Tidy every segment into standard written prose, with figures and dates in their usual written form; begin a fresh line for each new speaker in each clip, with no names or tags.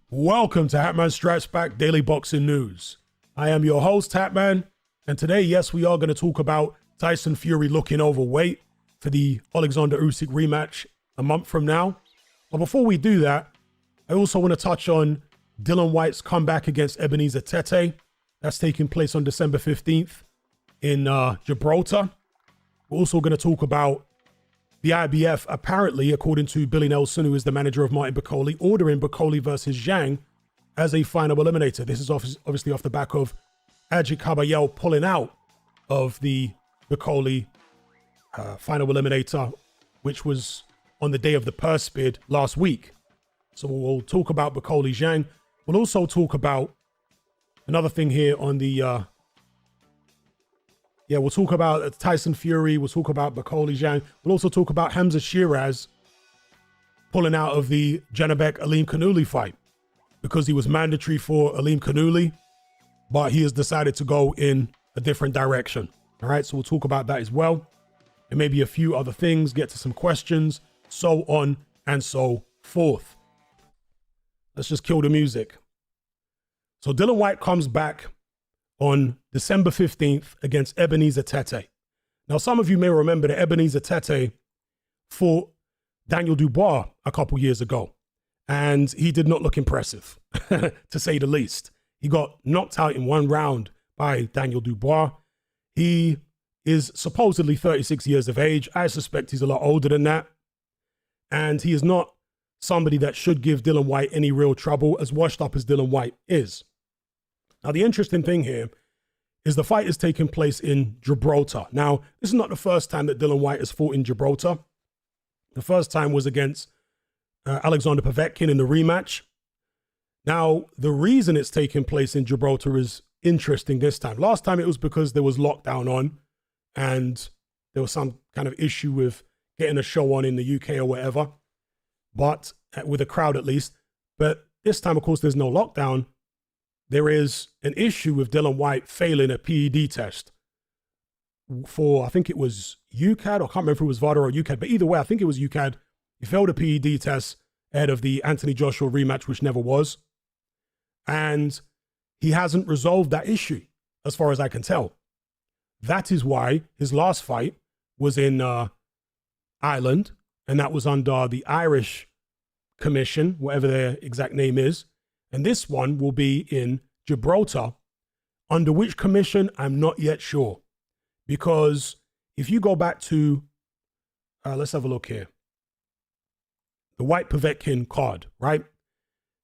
Welcome to Hatman Strikes Back Daily Boxing News. I am your host, Hatman, and today, yes, we are going to talk about Tyson Fury looking overweight for the Alexander Usyk rematch a month from now. But before we do that, I also want to touch on Dillian Whyte's comeback against Ebenezer Tetteh. That's taking place on December 15th in Gibraltar. We're also going to talk about the IBF, apparently, according to Billy Nelson, who is the manager of Martin Bakole, ordering Bakole versus Zhang as a final eliminator. This is obviously off the back of Ajit Kabayel pulling out of the Bakole final eliminator, which was on the day of the purse bid last week. So we'll talk about Bakole Zhang. We'll also talk about another thing here on the we'll talk about Tyson Fury. We'll talk about Bakole Zhang. We'll also talk about Hamzah Sheeraz pulling out of the Janabek-Aleem Kanuli fight because he was mandatory for Aleem Kanuli, but he has decided to go in a different direction. All right, so we'll talk about that as well. And maybe a few other things, get to some questions, so on and so forth. Let's just kill the music. So Dillian Whyte comes back on December 15th against Ebenezer Tetteh. Now, some of you may remember that Ebenezer Tetteh fought Daniel Dubois a couple years ago, and he did not look impressive, to say the least. He got knocked out in one round by Daniel Dubois. He is supposedly 36 years of age. I suspect he's a lot older than that. And he is not somebody that should give Dillian Whyte any real trouble, as washed up as Dillian Whyte is. Now, the interesting thing here is the fight is taking place in Gibraltar. Now, this is not the first time that Dillian Whyte has fought in Gibraltar. The first time was against Alexander Povetkin in the rematch. Now, the reason it's taking place in Gibraltar is interesting this time. Last time it was because there was lockdown on and there was some kind of issue with getting a show on in the UK or whatever, but with a crowd at least. But this time, of course, there's no lockdown. There is an issue with Dillian Whyte failing a PED test for, I think it was UCAD, or I can't remember if it was VADA or UCAD, but either way, I think it was UCAD. He failed a PED test ahead of the Anthony Joshua rematch, which never was. And he hasn't resolved that issue, as far as I can tell. That is why his last fight was in Ireland, and that was under the Irish Commission, whatever their exact name is. And this one will be in Gibraltar, under which commission, I'm not yet sure. Because if you go back to, let's have a look here. The Whyte Povetkin card, right?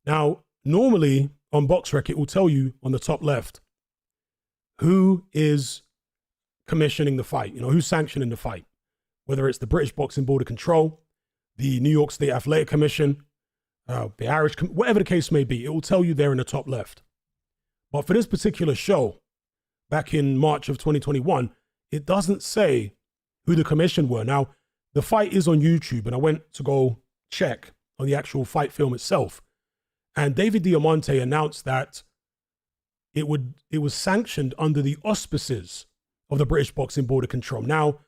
Now, normally on BoxRec, it will tell you on the top left who is commissioning the fight, who's sanctioning the fight. Whether it's the British Boxing Board of Control, the New York State Athletic Commission, the Irish, whatever the case may be, it will tell you there in the top left. But for this particular show, back in March of 2021, it doesn't say who the commission were. Now, the fight is on YouTube, and I went to go check on the actual fight film itself. And David Diamante announced that it was sanctioned under the auspices of the British Boxing Board of Control. Now,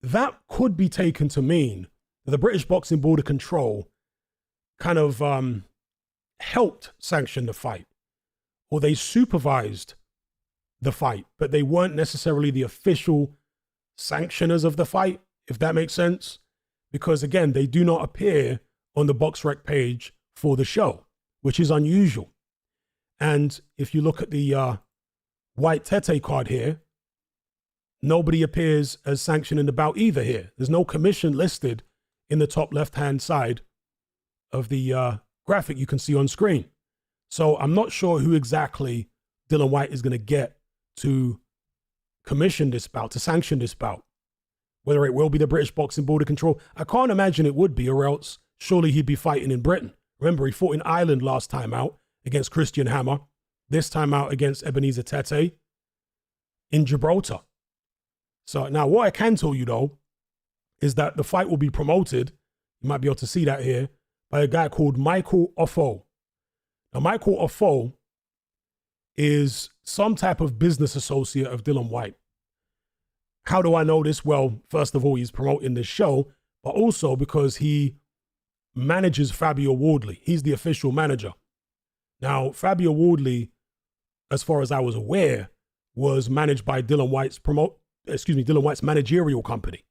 that could be taken to mean that the British Boxing Board of Control kind of helped sanction the fight, or they supervised the fight, but they weren't necessarily the official sanctioners of the fight, if that makes sense. Because again, they do not appear on the BoxRec page for the show, which is unusual. And if you look at the Whyte Tetteh card here, nobody appears as sanctioning the bout either here. There's no commission listed in the top left-hand side of the graphic you can see on screen. So I'm not sure who exactly Dillian Whyte is going to get to commission this bout, to sanction this bout. Whether it will be the British Boxing Board of Control, I can't imagine it would be, or else surely he'd be fighting in Britain. Remember, he fought in Ireland last time out against Christian Hammer, this time out against Ebenezer Tetteh in Gibraltar. So now what I can tell you though, is that the fight will be promoted, you might be able to see that here, by a guy called Michael Offo. Now, Michael Offo is some type of business associate of Dillian Whyte. How do I know this? Well, first of all, he's promoting this show, but also because he manages Fabio Wardley. He's the official manager. Now, Fabio Wardley, as far as I was aware, was managed by Dillian Whyte's managerial company.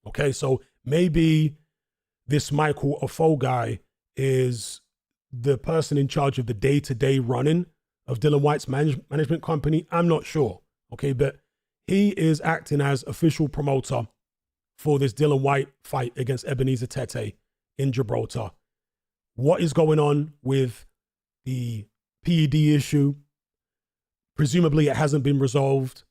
Okay, so maybe this Michael Afo guy is the person in charge of the day-to-day running of Dillian Whyte's management company. I'm not sure. Okay, but he is acting as official promoter for this Dillian Whyte fight against Ebenezer Tetteh in Gibraltar. What is going on with the PED issue? Presumably it hasn't been resolved.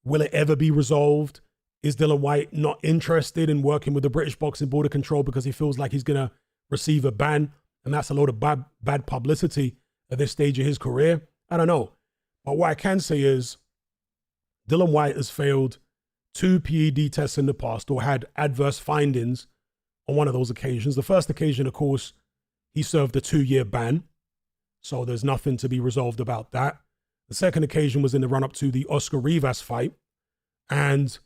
Will it ever be resolved? Is Dillian Whyte not interested in working with the British Boxing Board of Control because he feels like he's going to receive a ban? And that's a load of bad publicity at this stage of his career. I don't know. But what I can say is Dillian Whyte has failed 2 PED tests in the past, or had adverse findings on one of those occasions. The first occasion, of course, he served a 2-year ban. So there's nothing to be resolved about that. The second occasion was in the run-up to the Oscar Rivas fight. And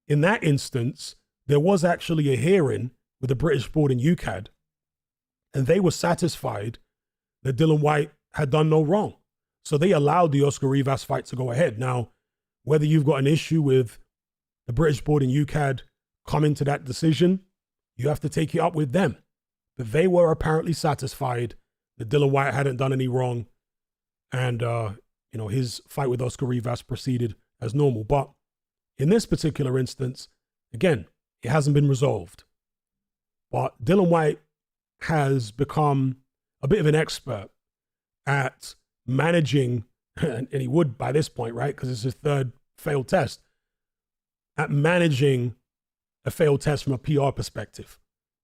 in that instance, there was actually a hearing with the British board in UKAD, and they were satisfied that Dillian Whyte had done no wrong. So they allowed the Oscar Rivas fight to go ahead. Now, whether you've got an issue with the British board in UKAD coming to that decision, you have to take it up with them. But they were apparently satisfied that Dillian Whyte hadn't done any wrong, and his fight with Oscar Rivas proceeded as normal. But in this particular instance, again, it hasn't been resolved. But Dillian Whyte has become a bit of an expert at managing, and he would by this point, right? Because it's his 3rd failed test, at managing a failed test from a PR perspective,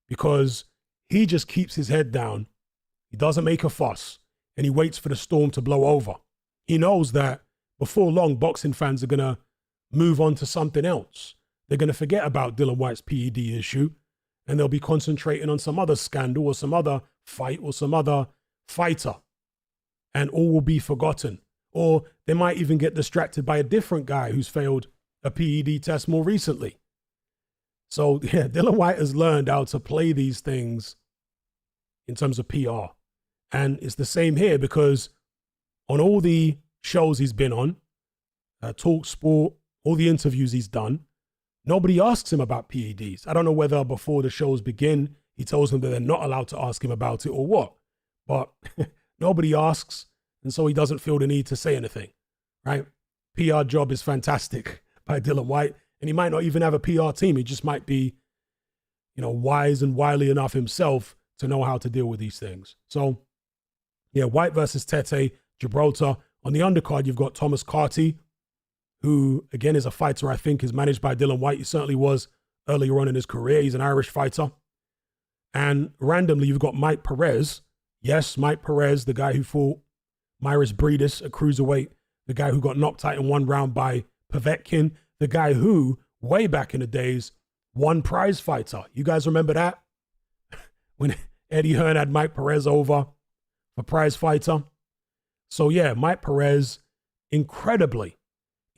because he just keeps his head down. He doesn't make a fuss, and he waits for the storm to blow over. He knows that before long, boxing fans are going to move on to something else. They're going to forget about Dillian Whyte's PED issue, and they'll be concentrating on some other scandal or some other fight or some other fighter, and all will be forgotten. Or they might even get distracted by a different guy who's failed a PED test more recently. So yeah, Dillian Whyte has learned how to play these things in terms of PR. And it's the same here, because on all the shows he's been on, Talk Sport, all the interviews he's done, nobody asks him about PEDs. I don't know whether before the shows begin, he tells them that they're not allowed to ask him about it or what. But nobody asks, and so he doesn't feel the need to say anything, right? PR job is fantastic by Dillian Whyte, and he might not even have a PR team. He just might be, wise and wily enough himself to know how to deal with these things. So, yeah, Whyte versus Tetteh, Gibraltar. On the undercard, you've got Thomas Carty, who, again, is a fighter I think is managed by Dillian Whyte. He certainly was earlier on in his career. He's an Irish fighter. And randomly, you've got Mike Perez. Yes, Mike Perez, the guy who fought Myris Breedis at cruiserweight, the guy who got knocked out in 1 round by Povetkin, the guy who, way back in the days, won Prize Fighter. You guys remember that? When Eddie Hearn had Mike Perez over for Prize Fighter. So yeah, Mike Perez, incredibly,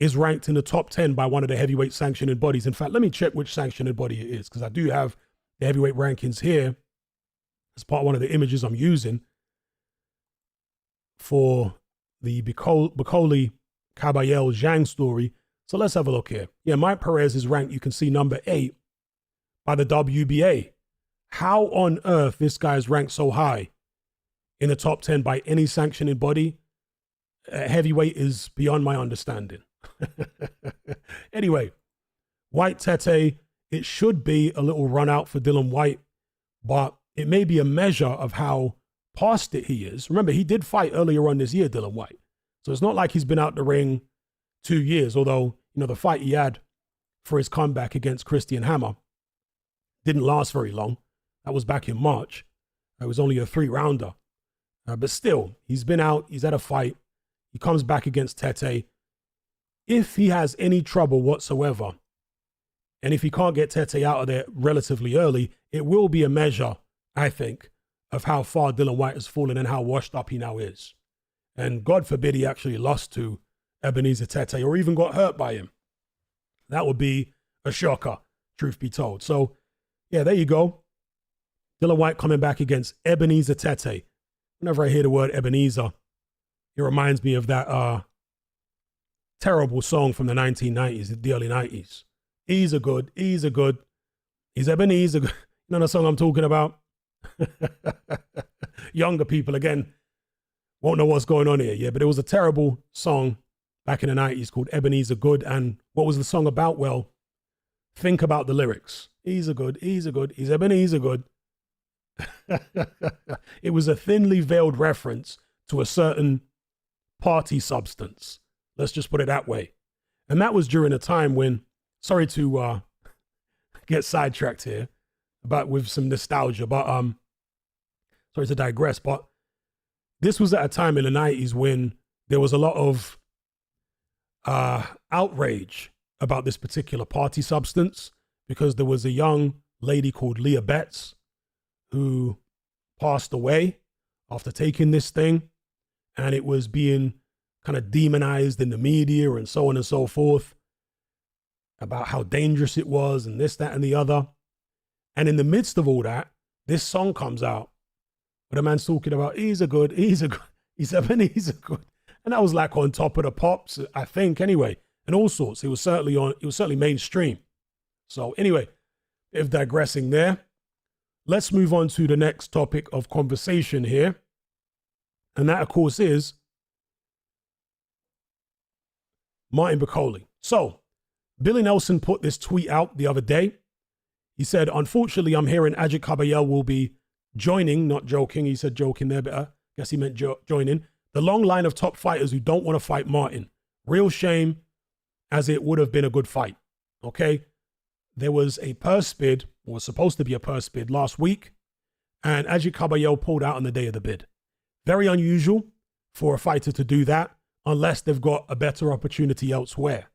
is ranked in the top 10 by one of the heavyweight sanctioning bodies. In fact, let me check which sanctioning body it is, because I do have the heavyweight rankings here as part of one of the images I'm using for the Bakole Caballel Zhang story. So let's have a look here. Yeah, Mike Perez is ranked, you can see, number 8 by the WBA. How on earth this guy is ranked so high in the top 10 by any sanctioning body? Heavyweight is beyond my understanding. Anyway, Whyte Tetteh, it should be a little run out for Dillian Whyte, but it may be a measure of how past it he is. Remember, he did fight earlier on this year, Dillian Whyte. So it's not like he's been out the ring 2 years, although, the fight he had for his comeback against Christian Hammer didn't last very long. That was back in March. It was only a 3-rounder. But still, he's been out, he's had a fight. He comes back against Tetteh. If he has any trouble whatsoever, and if he can't get Tetteh out of there relatively early, it will be a measure, I think, of how far Dillian Whyte has fallen and how washed up he now is. And God forbid he actually lost to Ebenezer Tetteh or even got hurt by him. That would be a shocker, truth be told. So, yeah, there you go. Dillian Whyte coming back against Ebenezer Tetteh. Whenever I hear the word Ebenezer, it reminds me of that terrible song from the 1990s, the early 90s. He's a good. He's Ebenezer. You know the song I'm talking about? Younger people, again, won't know what's going on here. Yeah, but it was a terrible song back in the 90s called Ebenezer Good. And what was the song about? Well, think about the lyrics. He's Ebenezer Good. It was a thinly veiled reference to a certain party substance. Let's just put it that way. And that was during a time when, sorry to get sidetracked here, but with some nostalgia, but sorry to digress, but this was at a time in the 90s when there was a lot of outrage about this particular party substance, because there was a young lady called Leah Betts who passed away after taking this thing, and it was being kind of demonized in the media and so on and so forth about how dangerous it was and this, that, and the other. And in the midst of all that, this song comes out where the man's talking about, he's Ebenezer Good. And that was like on top of the pops, I think, anyway, and all sorts. It was certainly mainstream. So anyway, if digressing there, let's move on to the next topic of conversation here. And that, of course, is Martin Bakole. So Billy Nelson put this tweet out the other day. He said, unfortunately, I'm hearing Ajit Kabayel will be joining, not joking. He said joking there, but I guess he meant joining the long line of top fighters who don't want to fight Martin. Real shame, as it would have been a good fight. Okay. There was a purse bid, or was supposed to be a purse bid last week, and Ajit Kabayel pulled out on the day of the bid. Very unusual for a fighter to do that unless they've got a better opportunity elsewhere.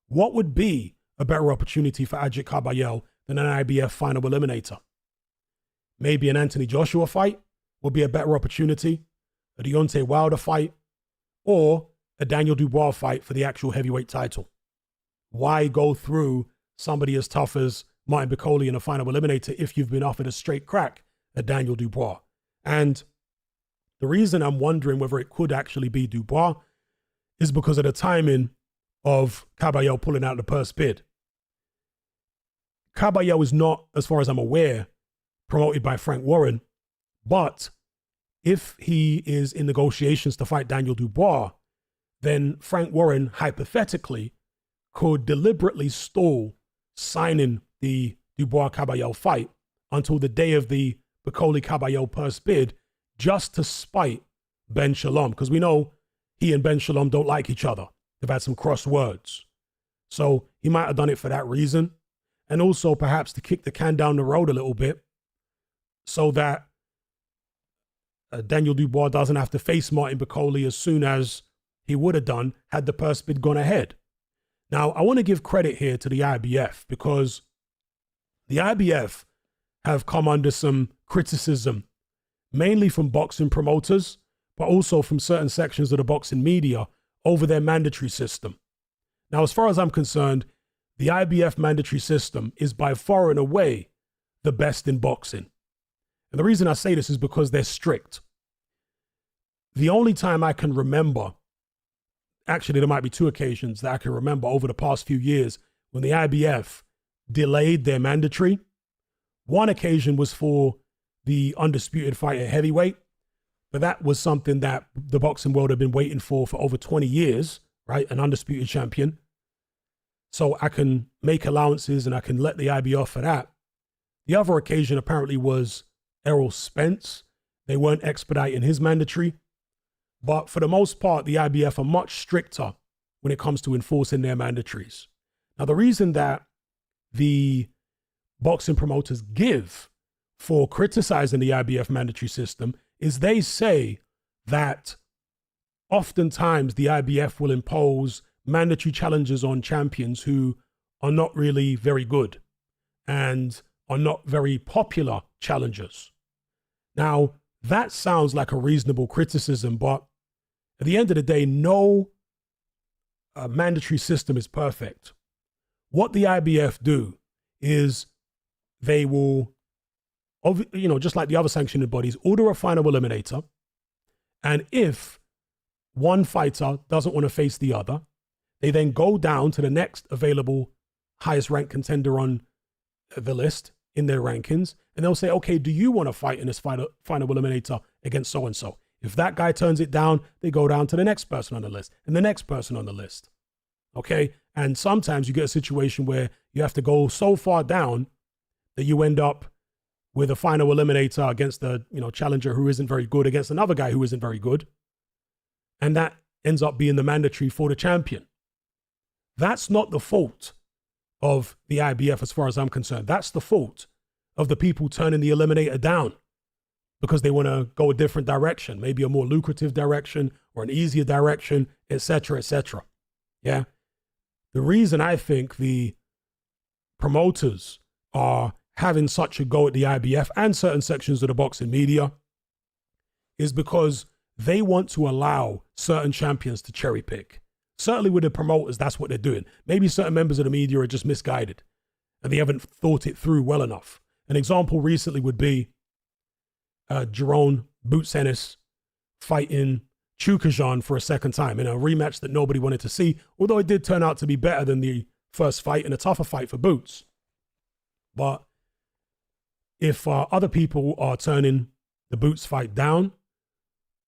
What would be a better opportunity for Ajit Kabayel than an IBF final eliminator? Maybe an Anthony Joshua fight would be a better opportunity, a Deontay Wilder fight, or a Daniel Dubois fight for the actual heavyweight title. Why go through somebody as tough as Martin Bakole in a final eliminator if you've been offered a straight crack at Daniel Dubois? And the reason I'm wondering whether it could actually be Dubois is because of the timing of Kabayel pulling out the purse bid. Kabayel is not, as far as I'm aware, promoted by Frank Warren, but if he is in negotiations to fight Daniel Dubois, then Frank Warren hypothetically could deliberately stall signing the Dubois-Kabayel fight until the day of the Bakole-Kabayel purse bid, just to spite Ben Shalom, because we know he and Ben Shalom don't like each other. They've had some cross words. So he might have done it for that reason, and also perhaps to kick the can down the road a little bit so that Daniel Dubois doesn't have to face Martin Bakole as soon as he would have done had the purse bid gone ahead. Now, I want to give credit here to the IBF, because the IBF have come under some criticism, mainly from boxing promoters, but also from certain sections of the boxing media over their mandatory system. Now, as far as I'm concerned, the IBF mandatory system is by far and away the best in boxing. And the reason I say this is because they're strict. The only time I can remember, actually there might be two occasions that I can remember over the past few years when the IBF delayed their mandatory. One occasion was for the undisputed fight at heavyweight, but that was something that the boxing world had been waiting for over 20 years, right? An undisputed champion. So I can make allowances and I can let the IBF for that. The other occasion apparently was Errol Spence. They weren't expediting his mandatory. But for the most part, the IBF are much stricter when it comes to enforcing their mandatories. Now, the reason that the boxing promoters give for criticizing the IBF mandatory system is they say that oftentimes the IBF will impose mandatory challenges on champions who are not really very good and are not very popular challengers. Now, that sounds like a reasonable criticism, but at the end of the day, no mandatory system is perfect. What the IBF do is they will just like the other sanctioning bodies, order a final eliminator. And if one fighter doesn't want to face the other, they then go down to the next available highest ranked contender on the list in their rankings. And they'll say, okay, do you want to fight in this final eliminator against so-and-so? If that guy turns it down, they go down to the next person on the list and the next person on the list. Okay. And sometimes you get a situation where you have to go so far down that you end up with a final eliminator against the, challenger who isn't very good against another guy who isn't very good. And that ends up being the mandatory for the champion. That's not the fault of the IBF as far as I'm concerned. That's the fault of the people turning the eliminator down because they want to go a different direction, maybe a more lucrative direction or an easier direction, etc., etc. Yeah. The reason I think the promoters are having such a go at the IBF and certain sections of the boxing media is because they want to allow certain champions to cherry pick. Certainly with the promoters, that's what they're doing. Maybe certain members of the media are just misguided and they haven't thought it through well enough. An example recently would be Jerome Boots Ennis fighting Chukajan for a second time in a rematch that nobody wanted to see, although it did turn out to be better than the first fight and a tougher fight for Boots. But if other people are turning the Boots fight down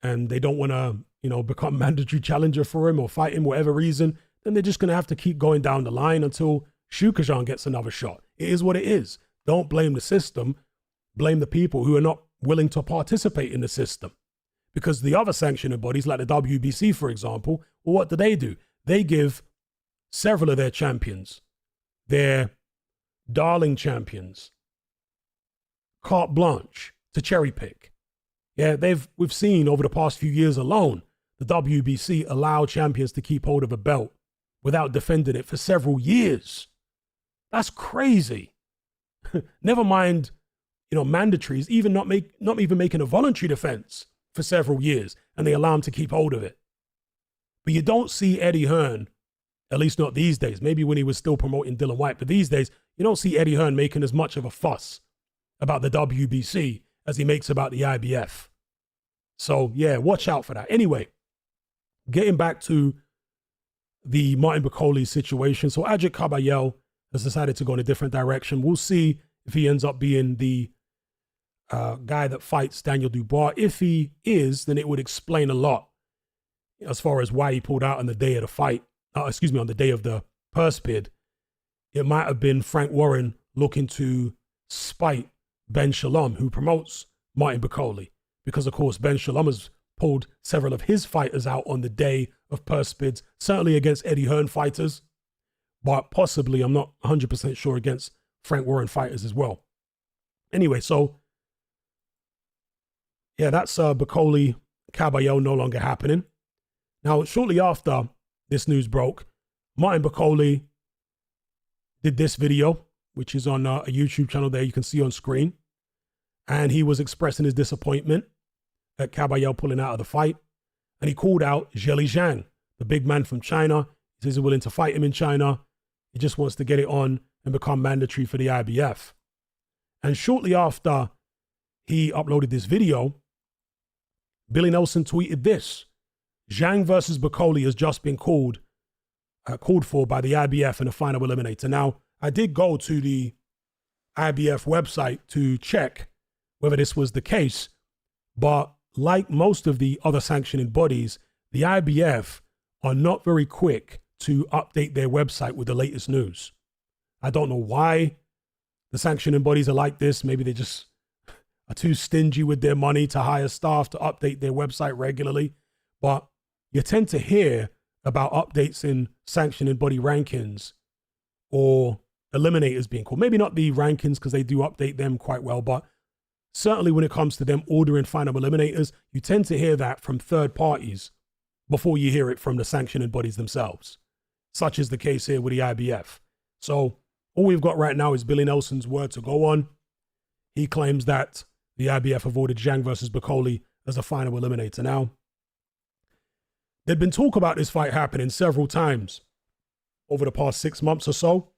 and they don't want to, become mandatory challenger for him or fight him, whatever reason, then they're just going to have to keep going down the line until Chukajan gets another shot. It is what it is. Don't blame the system. Blame the people who are not willing to participate in the system. Because the other sanctioning bodies, like the WBC, for example, well, what do? They give several of their champions, their darling champions, carte blanche to cherry pick. Yeah, we've seen over the past few years alone, the WBC allow champions to keep hold of a belt without defending it for several years. That's crazy. Never mind, mandatories, even not even making a voluntary defense for several years, and they allow them to keep hold of it. But you don't see Eddie Hearn, at least not these days, maybe when he was still promoting Dillian Whyte, but these days, you don't see Eddie Hearn making as much of a fuss about the WBC as he makes about the IBF. So yeah, watch out for that. Anyway, getting back to the Martin Bakole situation. So Ajit Kabayel has decided to go in a different direction. We'll see if he ends up being the guy that fights Daniel Dubois. If he is, then it would explain a lot as far as why he pulled out on the day of the fight. On the day of the purse bid. It might have been Frank Warren looking to spite Ben Shalom, who promotes Martin Bakole, because of course Ben Shalom has pulled several of his fighters out on the day of purse bids, certainly against Eddie Hearn fighters, but possibly, I'm not 100% sure, against Frank Warren fighters as well. Anyway, so yeah, that's Bakole Kabayel no longer happening. Now, shortly after this news broke, Martin Bakole did this video, which is on a YouTube channel there you can see on screen. And he was expressing his disappointment at Kabayel pulling out of the fight. And he called out Zhang, the big man from China. He says he's willing to fight him in China. He just wants to get it on and become mandatory for the IBF. And shortly after he uploaded this video, Billy Nelson tweeted this: Zhang versus Bakole has just been called for by the IBF in a final eliminator. Now, I did go to the IBF website to check whether this was the case, but like most of the other sanctioning bodies, the IBF are not very quick to update their website with the latest news. I don't know why the sanctioning bodies are like this. Maybe they just are too stingy with their money to hire staff to update their website regularly. But you tend to hear about updates in sanctioning body rankings or eliminators being called. Maybe not the rankings, because they do update them quite well, but certainly when it comes to them ordering final eliminators, you tend to hear that from third parties before you hear it from the sanctioning bodies themselves, such is the case here with the IBF. So all we've got right now is Billy Nelson's word to go on. He claims that the IBF have ordered Jiang versus Bakole as a final eliminator. Now, there'd been talk about this fight happening several times over the past 6 months or so,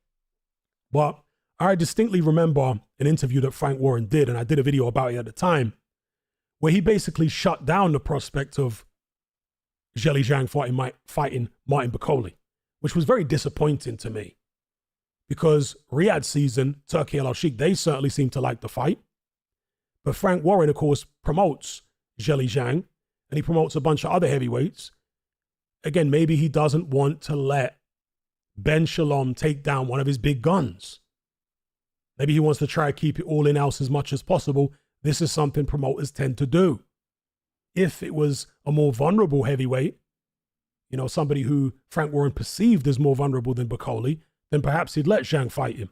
but I distinctly remember an interview that Frank Warren did, and I did a video about it at the time, where he basically shut down the prospect of Zhang fighting Martin Bakole, which was very disappointing to me. Because Riyadh season, Turkey Al-Sheikh, they certainly seem to like the fight. But Frank Warren, of course, promotes Zhang, and he promotes a bunch of other heavyweights. Again, maybe he doesn't want to let Ben Shalom take down one of his big guns. Maybe he wants to try to keep it all in-house as much as possible. This is something promoters tend to do. If it was a more vulnerable heavyweight, you know, somebody who Frank Warren perceived as more vulnerable than Bakole, then perhaps he'd let Zhang fight him.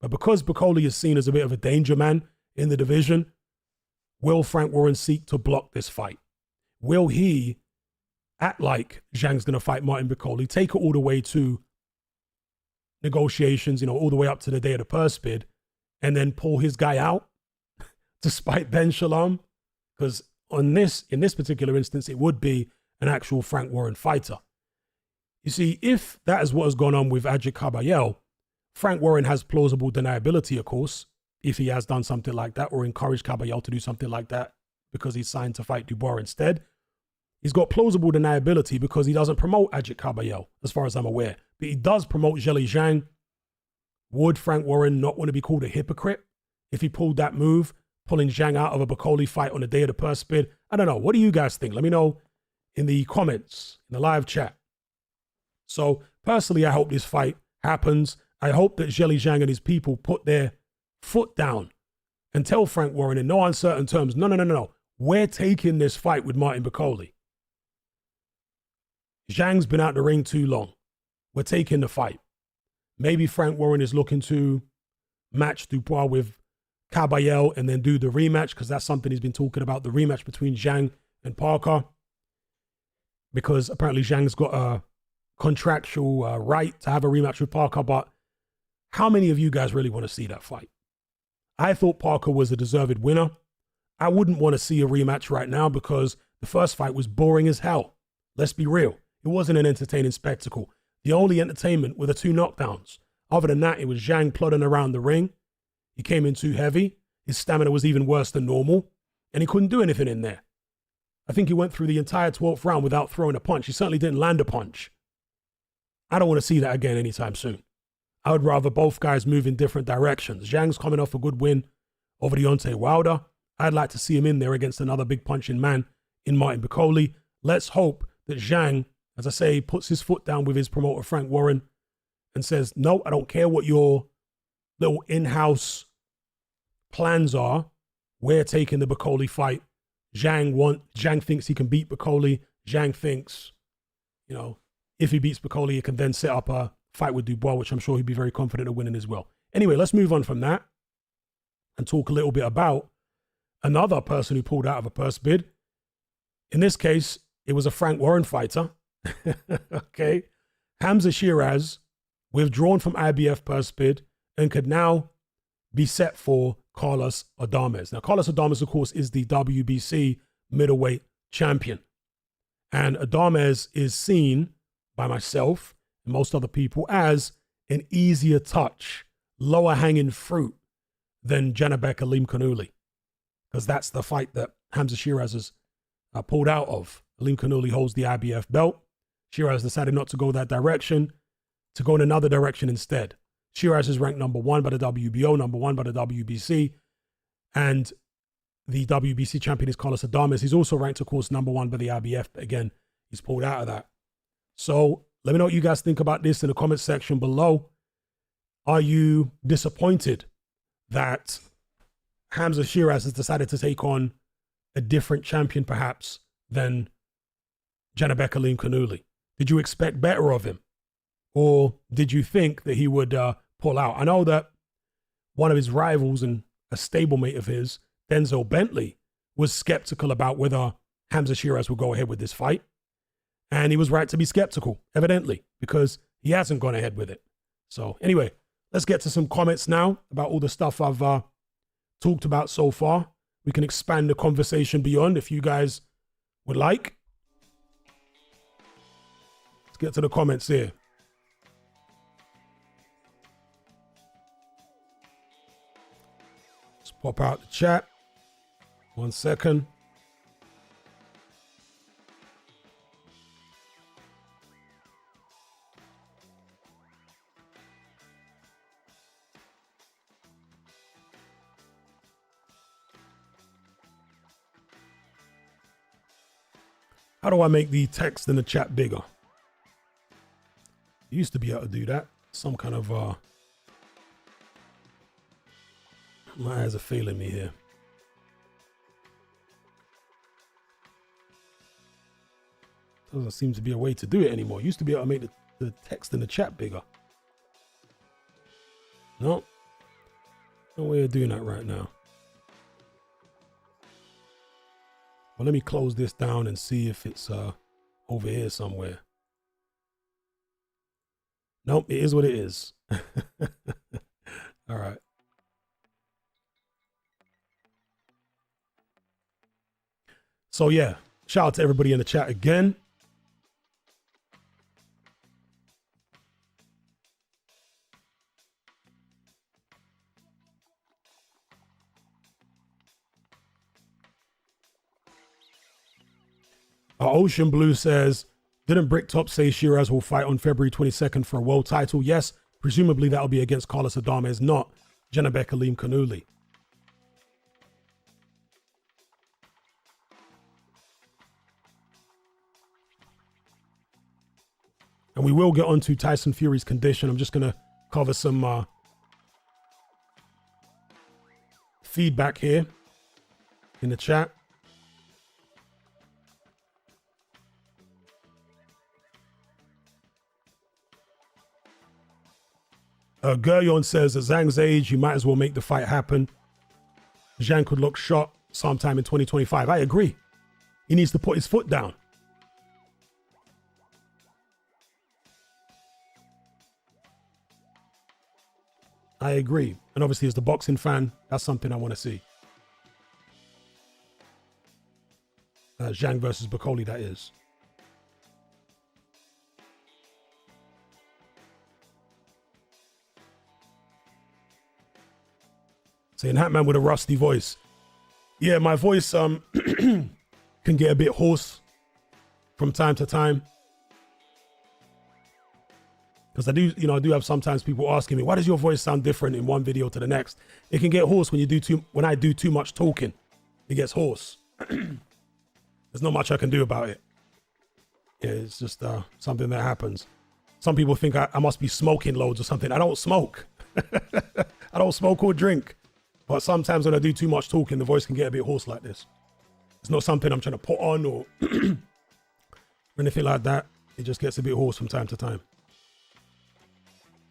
But because Bakole is seen as a bit of a danger man in the division, will Frank Warren seek to block this fight? Will he act like Zhang's going to fight Martin Bakole, take it all the way to negotiations, you know, all the way up to the day of the purse bid, and then pull his guy out to spite Ben Shalom? Because in this particular instance, it would be an actual Frank Warren fighter. You see, if that is what has gone on with Ajit Kabayel, Frank Warren has plausible deniability, of course, if he has done something like that or encouraged Kabayel to do something like that because he's signed to fight Dubois instead. He's got plausible deniability because he doesn't promote Ajit Kabayel, as far as I'm aware. But he does promote Zhang. Would Frank Warren not want to be called a hypocrite if he pulled that move, pulling Zhang out of a Bakole fight on the day of the purse bid? I don't know. What do you guys think? Let me know in the comments, in the live chat. So personally, I hope this fight happens. I hope that Zhang and his people put their foot down and tell Frank Warren in no uncertain terms, no. We're taking this fight with Martin Bakole. Zhang's been out the ring too long. We're taking the fight. Maybe Frank Warren is looking to match Dubois with Kabayel and then do the rematch, because that's something he's been talking about, the rematch between Zhang and Parker. Because apparently Zhang's got a contractual right to have a rematch with Parker, but how many of you guys really want to see that fight? I thought Parker was a deserved winner. I wouldn't want to see a rematch right now because the first fight was boring as hell. Let's be real. It wasn't an entertaining spectacle. The only entertainment were the 2 knockdowns. Other than that, it was Zhang plodding around the ring. He came in too heavy. His stamina was even worse than normal, and he couldn't do anything in there. I think he went through the entire 12th round without throwing a punch. He certainly didn't land a punch. I don't want to see that again anytime soon. I would rather both guys move in different directions. Zhang's coming off a good win over Deontay Wilder. I'd like to see him in there against another big punching man in Martin Bakole. Let's hope that Zhang, as I say, puts his foot down with his promoter Frank Warren and says, no, I don't care what your little in-house plans are. We're taking the Bakole fight. Zhang thinks he can beat Bakole. Zhang thinks, you know, if he beats Bakole, he can then set up a fight with Dubois, which I'm sure he'd be very confident of winning as well. Anyway, let's move on from that and talk a little bit about another person who pulled out of a purse bid. In this case, it was a Frank Warren fighter. Okay. Hamzah Sheeraz withdrawn from IBF purse bid and could now be set for Carlos Adames. Now, Carlos Adames, of course, is the WBC middleweight champion. And Adames is seen by myself and most other people as an easier touch, lower hanging fruit than Janabek Alim Kanuli, because that's the fight that Hamzah Sheeraz has pulled out of. Alim Kanuli holds the IBF belt. Sheeraz decided not to go that direction, to go in another direction instead. Sheeraz is ranked number 1 by the WBO, number 1 by the WBC, and the WBC champion is Carlos Adames. He's also ranked, of course, number 1 by the IBF, but again, he's pulled out of that. So let me know what you guys think about this in the comment section below. Are you disappointed that Hamzah Sheeraz has decided to take on a different champion, perhaps, than Janabek Alim Kanuli? Did you expect better of him? Or did you think that he would pull out? I know that one of his rivals and a stablemate of his, Denzel Bentley, was skeptical about whether Hamzah Sheeraz would go ahead with this fight. And he was right to be skeptical, evidently, because he hasn't gone ahead with it. So anyway, let's get to some comments now about all the stuff I've talked about so far. We can expand the conversation beyond if you guys would like. Let's get to the comments here. Pop out the chat. 1 second. How do I make the text in the chat bigger? You used to be able to do that. Some kind of, my eyes are failing me here. Doesn't seem to be a way to do it anymore. Used to be able to make the text in the chat bigger. No. No way of doing that right now. Well, let me close this down and see if it's over here somewhere. Nope, it is what it is. All right. So yeah, shout out to everybody in the chat again. Ocean Blue says, didn't Bricktop say Sheeraz will fight on February 22nd for a world title? Yes, presumably that'll be against Carlos Adames, not Janabek Aleem Kanuli. And we will get onto Tyson Fury's condition. I'm just going to cover some feedback here in the chat. Guryon says, at Zhang's age, you might as well make the fight happen. Jiang could look shot sometime in 2025. I agree. He needs to put his foot down. I agree. And obviously, as the boxing fan, that's something I want to see. Zhang versus Bakole, that is. Saying Hatman with a rusty voice. Yeah, my voice can get a bit hoarse from time to time. Because I do have sometimes people asking me, why does your voice sound different in one video to the next? It can get hoarse when I do too much talking. It gets hoarse. There's not much I can do about it. Yeah, it's just something that happens. Some people think I must be smoking loads or something. I don't smoke. I don't smoke or drink. But sometimes when I do too much talking, the voice can get a bit hoarse like this. It's not something I'm trying to put on or anything like that. It just gets a bit hoarse from time to time.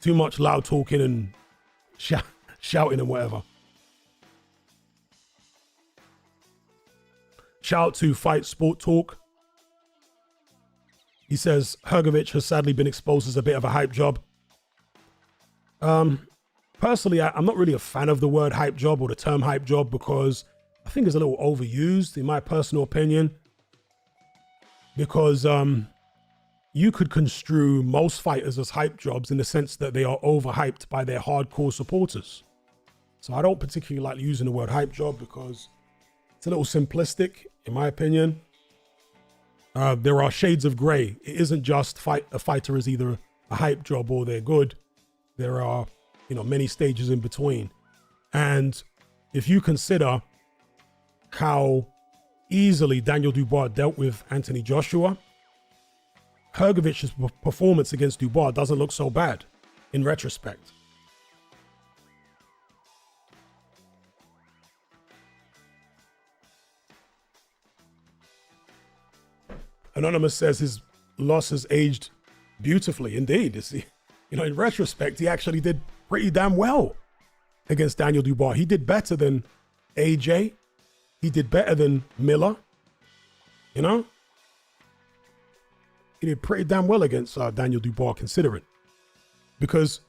Too much loud talking and shouting and whatever. Shout out to Fight Sport Talk. He says, Hrgovic has sadly been exposed as a bit of a hype job. Personally, I'm not really a fan of the word hype job or the term hype job because I think it's a little overused in my personal opinion. Because you could construe most fighters as hype jobs in the sense that they are overhyped by their hardcore supporters. So I don't particularly like using the word hype job because it's a little simplistic, in my opinion. There are shades of gray. It isn't just a fighter is either a hype job or they're good. There are, many stages in between. And if you consider how easily Daniel Dubois dealt with Anthony Joshua, Hrgovic's performance against Dubois doesn't look so bad in retrospect. Anonymous says his loss has aged beautifully. Indeed. In retrospect, he actually did pretty damn well against Daniel Dubois. He did better than AJ. He did better than Miller. He did pretty damn well against Daniel Dubois, considering. Because,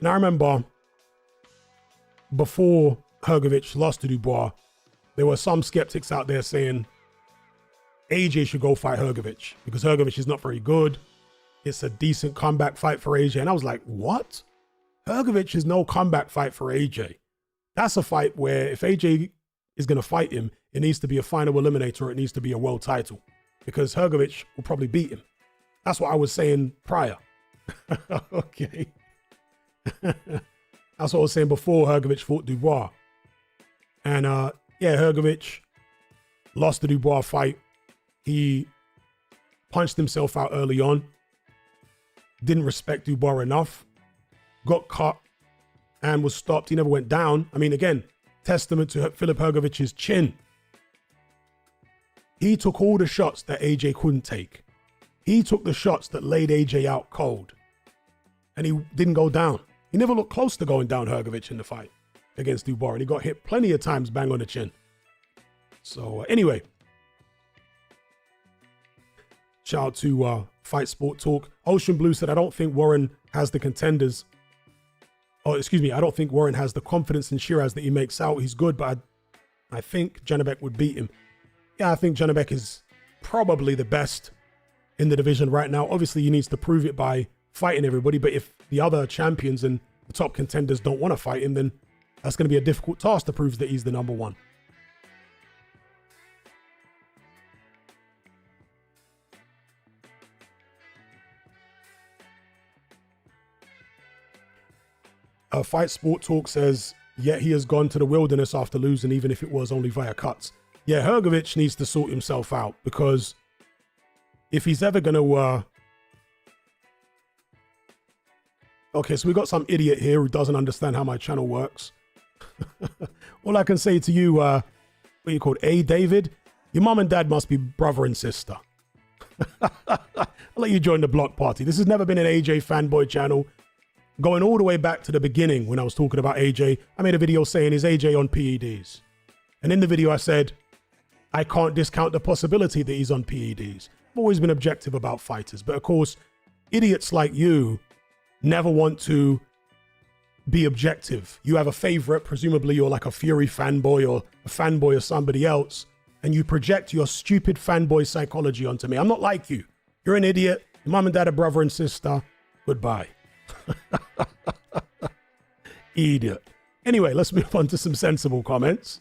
I remember before Hrgovic lost to Dubois, there were some skeptics out there saying AJ should go fight Hrgovic because Hrgovic is not very good. It's a decent comeback fight for AJ. And I was like, what? Hrgovic is no comeback fight for AJ. That's a fight where if AJ is going to fight him, it needs to be a final eliminator, or it needs to be a world title, because Hrgović will probably beat him. That's what I was saying prior. Okay. That's what I was saying before Hrgović fought Dubois. And yeah, Hrgović lost the Dubois fight. He punched himself out early on. Didn't respect Dubois enough. Got cut and was stopped. He never went down. I mean, again, testament to Filip Hrgovic's chin. He took all the shots that AJ couldn't take. He took the shots that laid AJ out cold. And he didn't go down. He never looked close to going down, Hrgović, in the fight against Dubois. And he got hit plenty of times bang on the chin. So anyway, shout out to Fight Sport Talk. Ocean Blue said, I don't think Warren has the contenders. Oh, excuse me. I don't think Warren has the confidence in Sheeraz that he makes out. He's good, but I think Janibek would beat him. Yeah, I think Janibek is probably the best in the division right now. Obviously, he needs to prove it by fighting everybody. But if the other champions and the top contenders don't want to fight him, then that's going to be a difficult task to prove that he's the number one. Fight Sport Talk says, yet he has gone to the wilderness after losing, even if it was only via cuts. Yeah, Hrgović needs to sort himself out, because if he's ever going to... Okay, so we got some idiot here who doesn't understand how my channel works. All I can say to you, what are you called? A. David? Your mom and dad must be brother and sister. I'll let you join the block party. This has never been an AJ fanboy channel. Going all the way back to the beginning when I was talking about AJ, I made a video saying, is AJ on PEDs? And in the video I said, I can't discount the possibility that he's on PEDs. I've always been objective about fighters. But of course, idiots like you never want to be objective. You have a favorite, presumably you're like a Fury fanboy or a fanboy of somebody else, and you project your stupid fanboy psychology onto me. I'm not like you. You're an idiot. Your mom and dad are brother and sister. Goodbye. Idiot. Anyway, let's move on to some sensible comments.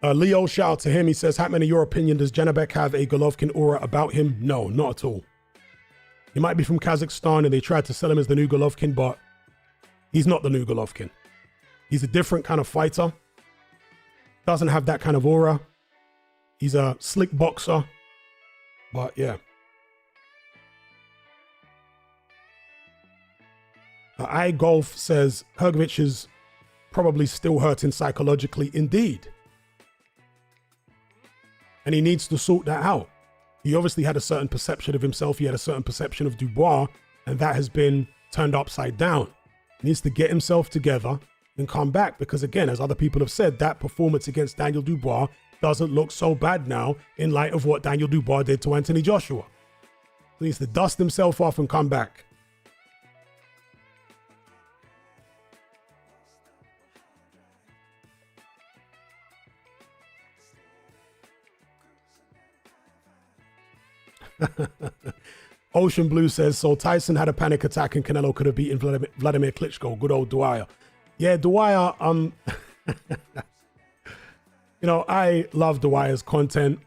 Leo, shout out to him. He says, Hatman, in your opinion, does Janibek have a Golovkin aura about him? No, not at all. He might be from Kazakhstan and they tried to sell him as the new Golovkin, but he's not the new Golovkin. He's a different kind of fighter. Doesn't have that kind of aura. He's a slick boxer. But yeah. iGolf says Hrgović is probably still hurting psychologically. Indeed. And he needs to sort that out. He obviously had a certain perception of himself. He had a certain perception of Dubois. And that has been turned upside down. He needs to get himself together and come back, because again, as other people have said, that performance against Daniel Dubois doesn't look so bad now in light of what Daniel Dubois did to Anthony Joshua. He needs to dust himself off and come back. Ocean Blue says, so Tyson had a panic attack and Canelo could have beaten Vladimir Klitschko. Good old Dwyer. Yeah, Dwyer, you know, I love Dwyer's content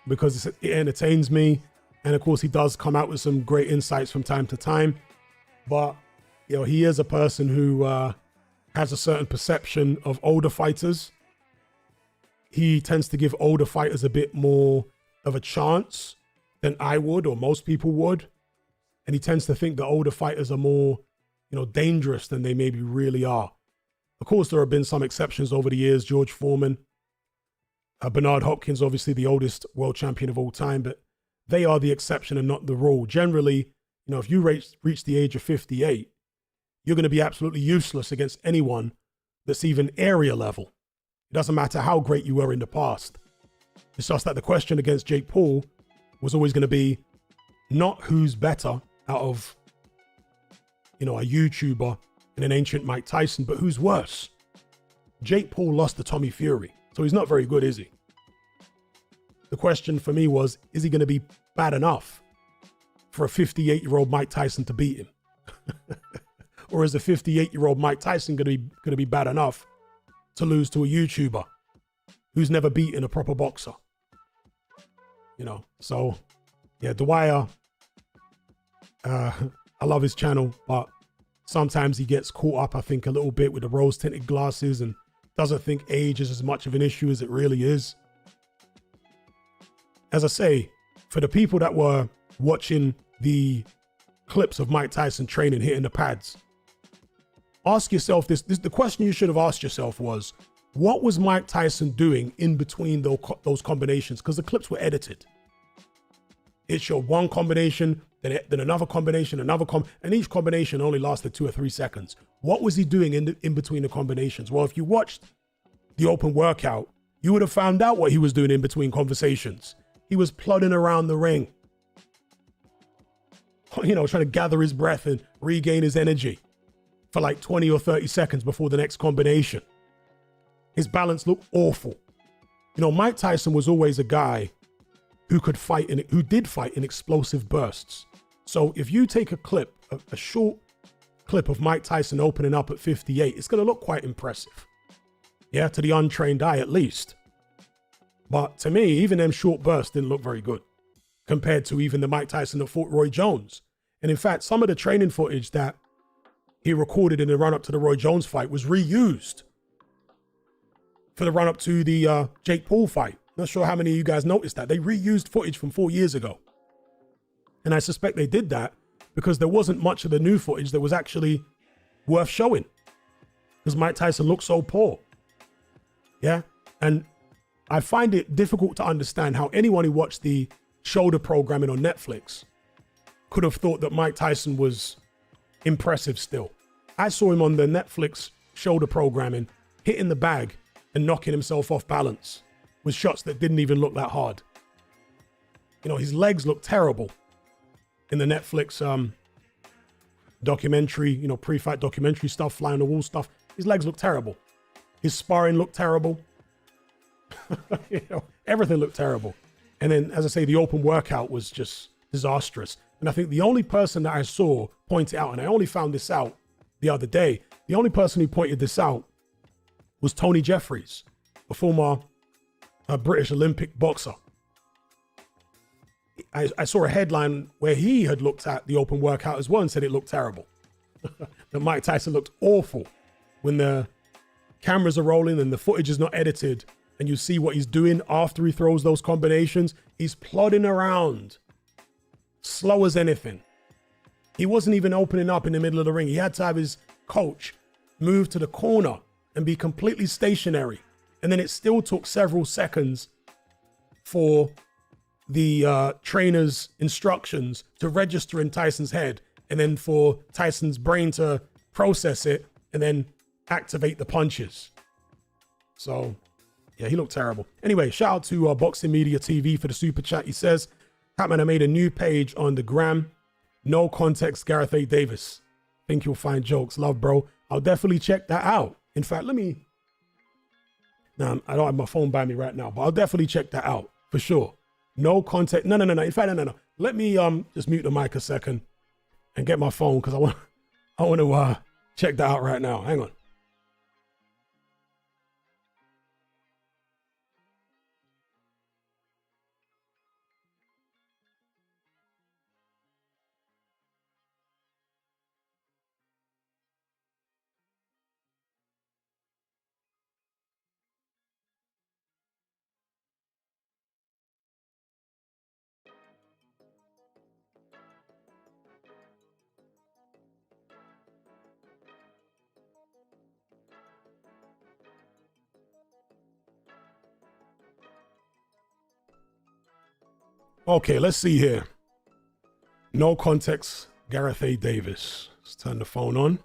because it entertains me. And of course, he does come out with some great insights from time to time. But, you know, he is a person who has a certain perception of older fighters. He tends to give older fighters a bit more of a chance than I would or most people would. And he tends to think that older fighters are more, you know, dangerous than they maybe really are. Of course, there have been some exceptions over the years. George Foreman, Bernard Hopkins, obviously the oldest world champion of all time, but they are the exception and not the rule. Generally, you know, if you reach the age of 58, you're going to be absolutely useless against anyone that's even area level. It doesn't matter how great you were in the past. It's just that the question against Jake Paul was always going to be not who's better out of, you know, a YouTuber and an ancient Mike Tyson, but who's worse. Jake Paul lost to Tommy Fury, so he's not very good, is he? The question for me was, is he going to be bad enough for a 58-year-old Mike Tyson to beat him? Or is a 58-year-old Mike Tyson going to be bad enough to lose to a YouTuber who's never beaten a proper boxer? You know, so yeah, Dwyer, I love his channel, but sometimes he gets caught up, I think, a little bit with the rose-tinted glasses and doesn't think age is as much of an issue as it really is. As I say, for the people that were watching the clips of Mike Tyson training, hitting the pads, ask yourself this, the question you should have asked yourself was, what was Mike Tyson doing in between those combinations? Because the clips were edited. It showed one combination, then another combination, and each combination only lasted 2 or 3 seconds. What was he doing in between the combinations? Well, if you watched the open workout, you would have found out what he was doing in between conversations. He was plodding around the ring, you know, trying to gather his breath and regain his energy for like 20 or 30 seconds before the next combination. His balance looked awful. You know, Mike Tyson was always a guy who did fight in explosive bursts. So if you take a clip, a short clip of Mike Tyson opening up at 58, it's going to look quite impressive. Yeah, to the untrained eye at least. But to me, even them short bursts didn't look very good compared to even the Mike Tyson that fought Roy Jones. And in fact, some of the training footage that he recorded in the run-up to the Roy Jones fight was reused for the run-up to the Jake Paul fight. Not sure how many of you guys noticed that. They reused footage from 4 years ago. And I suspect they did that because there wasn't much of the new footage that was actually worth showing, because Mike Tyson looked so poor. Yeah. And I find it difficult to understand how anyone who watched the shoulder programming on Netflix could have thought that Mike Tyson was impressive still. I saw him on the Netflix shoulder programming hitting the bag and knocking himself off balance with shots that didn't even look that hard. You know, his legs look terrible in the Netflix documentary, you know, pre-fight documentary stuff, fly on the wall stuff. His legs look terrible. His sparring looked terrible. You know, everything looked terrible. And then, as I say, the open workout was just disastrous. And I think the only person that I saw point it out, and I only found this out the other day, the only person who pointed this out was Tony Jeffries, a former British Olympic boxer. I saw a headline where he had looked at the open workout as well and said it looked terrible. That Mike Tyson looked awful when the cameras are rolling and the footage is not edited and you see what he's doing after he throws those combinations. He's plodding around, slow as anything. He wasn't even opening up in the middle of the ring. He had to have his coach move to the corner and be completely stationary. And then it still took several seconds for the trainer's instructions to register in Tyson's head, and then for Tyson's brain to process it and then activate the punches. So yeah, he looked terrible. Anyway, shout out to Boxing Media TV for the super chat. He says, Catman, I made a new page on the gram. No context, Gareth A. Davis. Think you'll find jokes. Love, bro. I'll definitely check that out. In fact, let me... Now, I don't have my phone by me right now, but I'll definitely check that out for sure. No context. No. In fact, no. Let me just mute the mic a second and get my phone, because I want to check that out right now. Hang on. Okay, let's see here. No context, Gareth A. Davis. Let's turn the phone on.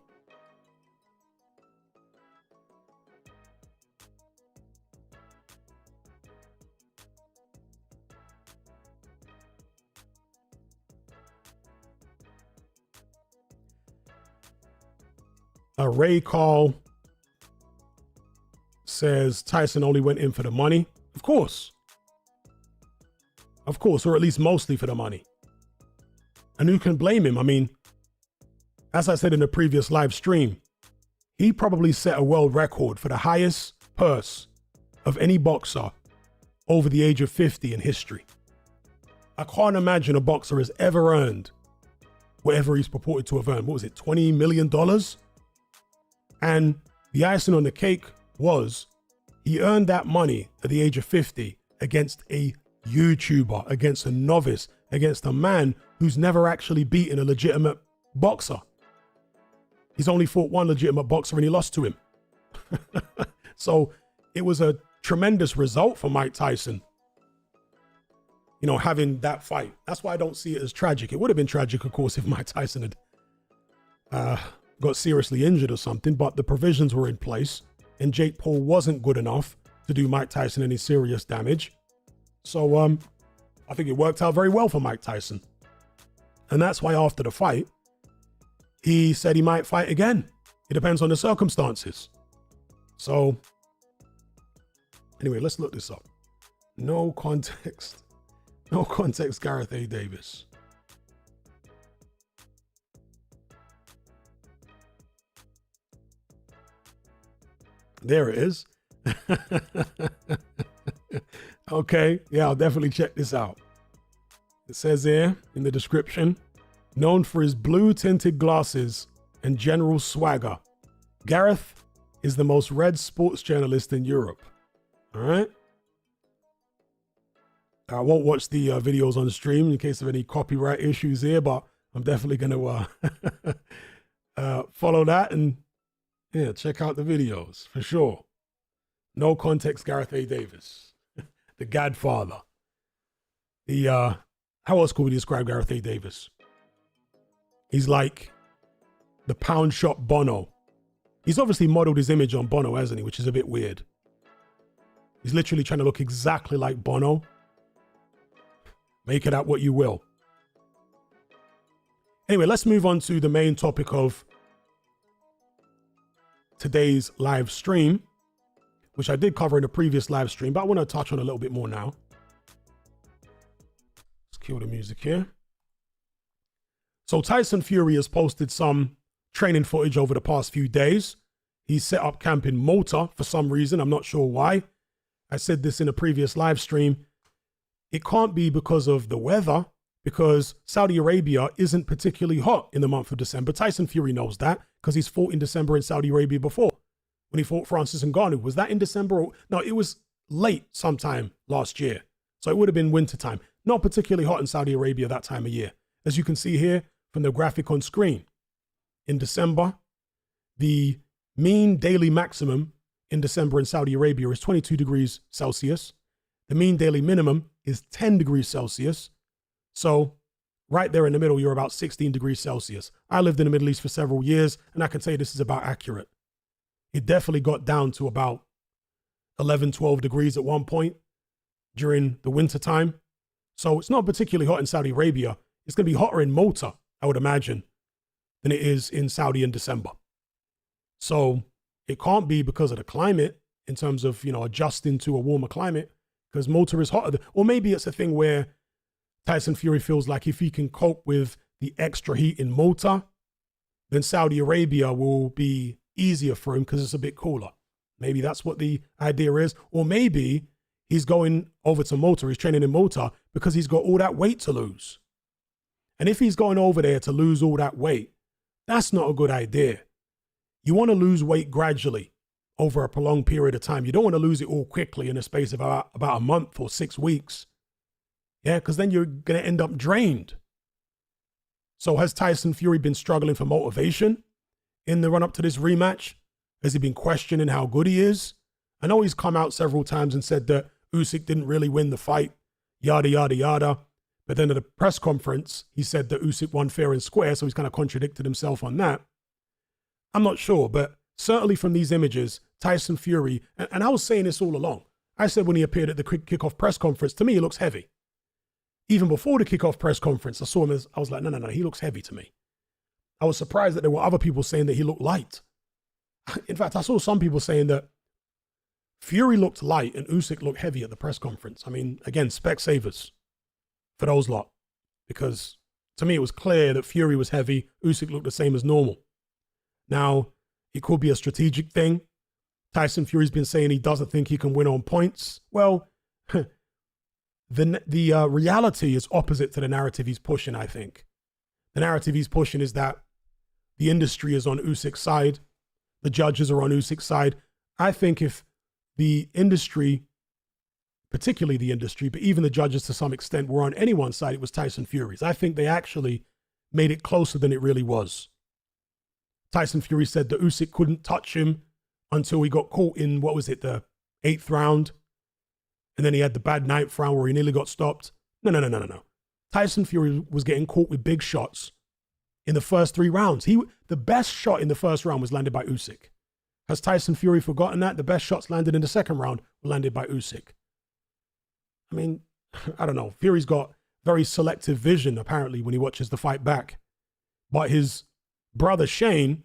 Ray Call says Tyson only went in for the money. Of course. of course, or at least mostly for the money. And who can blame him? I mean, as I said in the previous live stream, he probably set a world record for the highest purse of any boxer over the age of 50 in history. I can't imagine a boxer has ever earned whatever he's purported to have earned. What was it, $20 million? And the icing on the cake was he earned that money at the age of 50 against a YouTuber, against a novice, against a man who's never actually beaten a legitimate boxer. He's only fought one legitimate boxer and he lost to him. So it was a tremendous result for Mike Tyson, you know, having that fight. That's why I don't see it as tragic. It would have been tragic, of course, if Mike Tyson had got seriously injured or something, but the provisions were in place and Jake Paul wasn't good enough to do Mike Tyson any serious damage. So I think it worked out very well for Mike Tyson. And that's why after the fight, he said he might fight again. It depends on the circumstances. So anyway, let's look this up. No context. No context, Gareth A. Davis. There it is. Okay, yeah, I'll definitely check this out. It says here in the description, known for his blue tinted glasses and general swagger, Gareth is the most read sports journalist in Europe. All right. I won't watch the videos on the stream in case of any copyright issues here, but I'm definitely going to follow that and yeah, check out the videos for sure. No context, Gareth A. Davis. The Godfather. The, how else could we describe Gareth A. Davis? He's like the pound shop Bono. He's obviously modeled his image on Bono, hasn't he? Which is a bit weird. He's literally trying to look exactly like Bono. Make it out what you will. Anyway, let's move on to the main topic of today's live stream, which I did cover in the previous live stream, but I want to touch on a little bit more now. Let's kill the music here. So Tyson Fury has posted some training footage over the past few days. He's set up camp in Malta for some reason. I'm not sure why. I said this in a previous live stream. It can't be because of the weather, because Saudi Arabia isn't particularly hot in the month of December. Tyson Fury knows that because he's fought in December in Saudi Arabia before. When he fought Francis Ngannou. Was that in December? Or, no, it was late sometime last year. So it would have been wintertime. Not particularly hot in Saudi Arabia that time of year. As you can see here from the graphic on screen. In December, the mean daily maximum in December in Saudi Arabia is 22 degrees Celsius. The mean daily minimum is 10 degrees Celsius. So right there in the middle, you're about 16 degrees Celsius. I lived in the Middle East for several years, and I can say this is about accurate. It definitely got down to about 11, 12 degrees at one point during the winter time. So it's not particularly hot in Saudi Arabia. It's going to be hotter in Malta, I would imagine, than it is in Saudi in December. So it can't be because of the climate in terms of, you know, adjusting to a warmer climate, because Malta is hotter. Or maybe it's a thing where Tyson Fury feels like if he can cope with the extra heat in Malta, then Saudi Arabia will be easier for him because it's a bit cooler. Maybe that's what the idea is. Or maybe he's going over to Malta, he's training in Malta because he's got all that weight to lose. And if he's going over there to lose all that weight, that's not a good idea. You want to lose weight gradually over a prolonged period of time. You don't want to lose it all quickly in a space of about a month or 6 weeks. Yeah, because then you're going to end up drained. So has Tyson Fury been struggling for motivation in the run-up to this rematch? Has he been questioning how good he is? I know he's come out several times and said that Usyk didn't really win the fight, yada, yada, yada. But then at the press conference, he said that Usyk won fair and square, so he's kind of contradicted himself on that. I'm not sure, but certainly from these images, Tyson Fury, and I was saying this all along. I said when he appeared at the kickoff press conference, to me, he looks heavy. Even before the kickoff press conference, I saw him as, I was like, no, he looks heavy to me. I was surprised that there were other people saying that he looked light. In fact, I saw some people saying that Fury looked light and Usyk looked heavy at the press conference. I mean, again, Specsavers. for those lot. Because to me, it was clear that Fury was heavy. Usyk looked the same as normal. Now, it could be a strategic thing. Tyson Fury's been saying he doesn't think he can win on points. Well, the reality is opposite to the narrative he's pushing, I think. The narrative he's pushing is that the industry is on Usyk's side. The judges are on Usyk's side. I think if the industry, particularly the industry, but even the judges to some extent, were on anyone's side, it was Tyson Fury's. I think they actually made it closer than it really was. Tyson Fury said that Usyk couldn't touch him until he got caught in, what was it, the 8th round? And then he had the bad 9th round where he nearly got stopped. No. Tyson Fury was getting caught with big shots in the first 3 rounds. The best shot in the first round was landed by Usyk. Has Tyson Fury forgotten that? The best shots landed in the second round were landed by Usyk. I mean, I don't know. Fury's got very selective vision, apparently, when he watches the fight back. But his brother Shane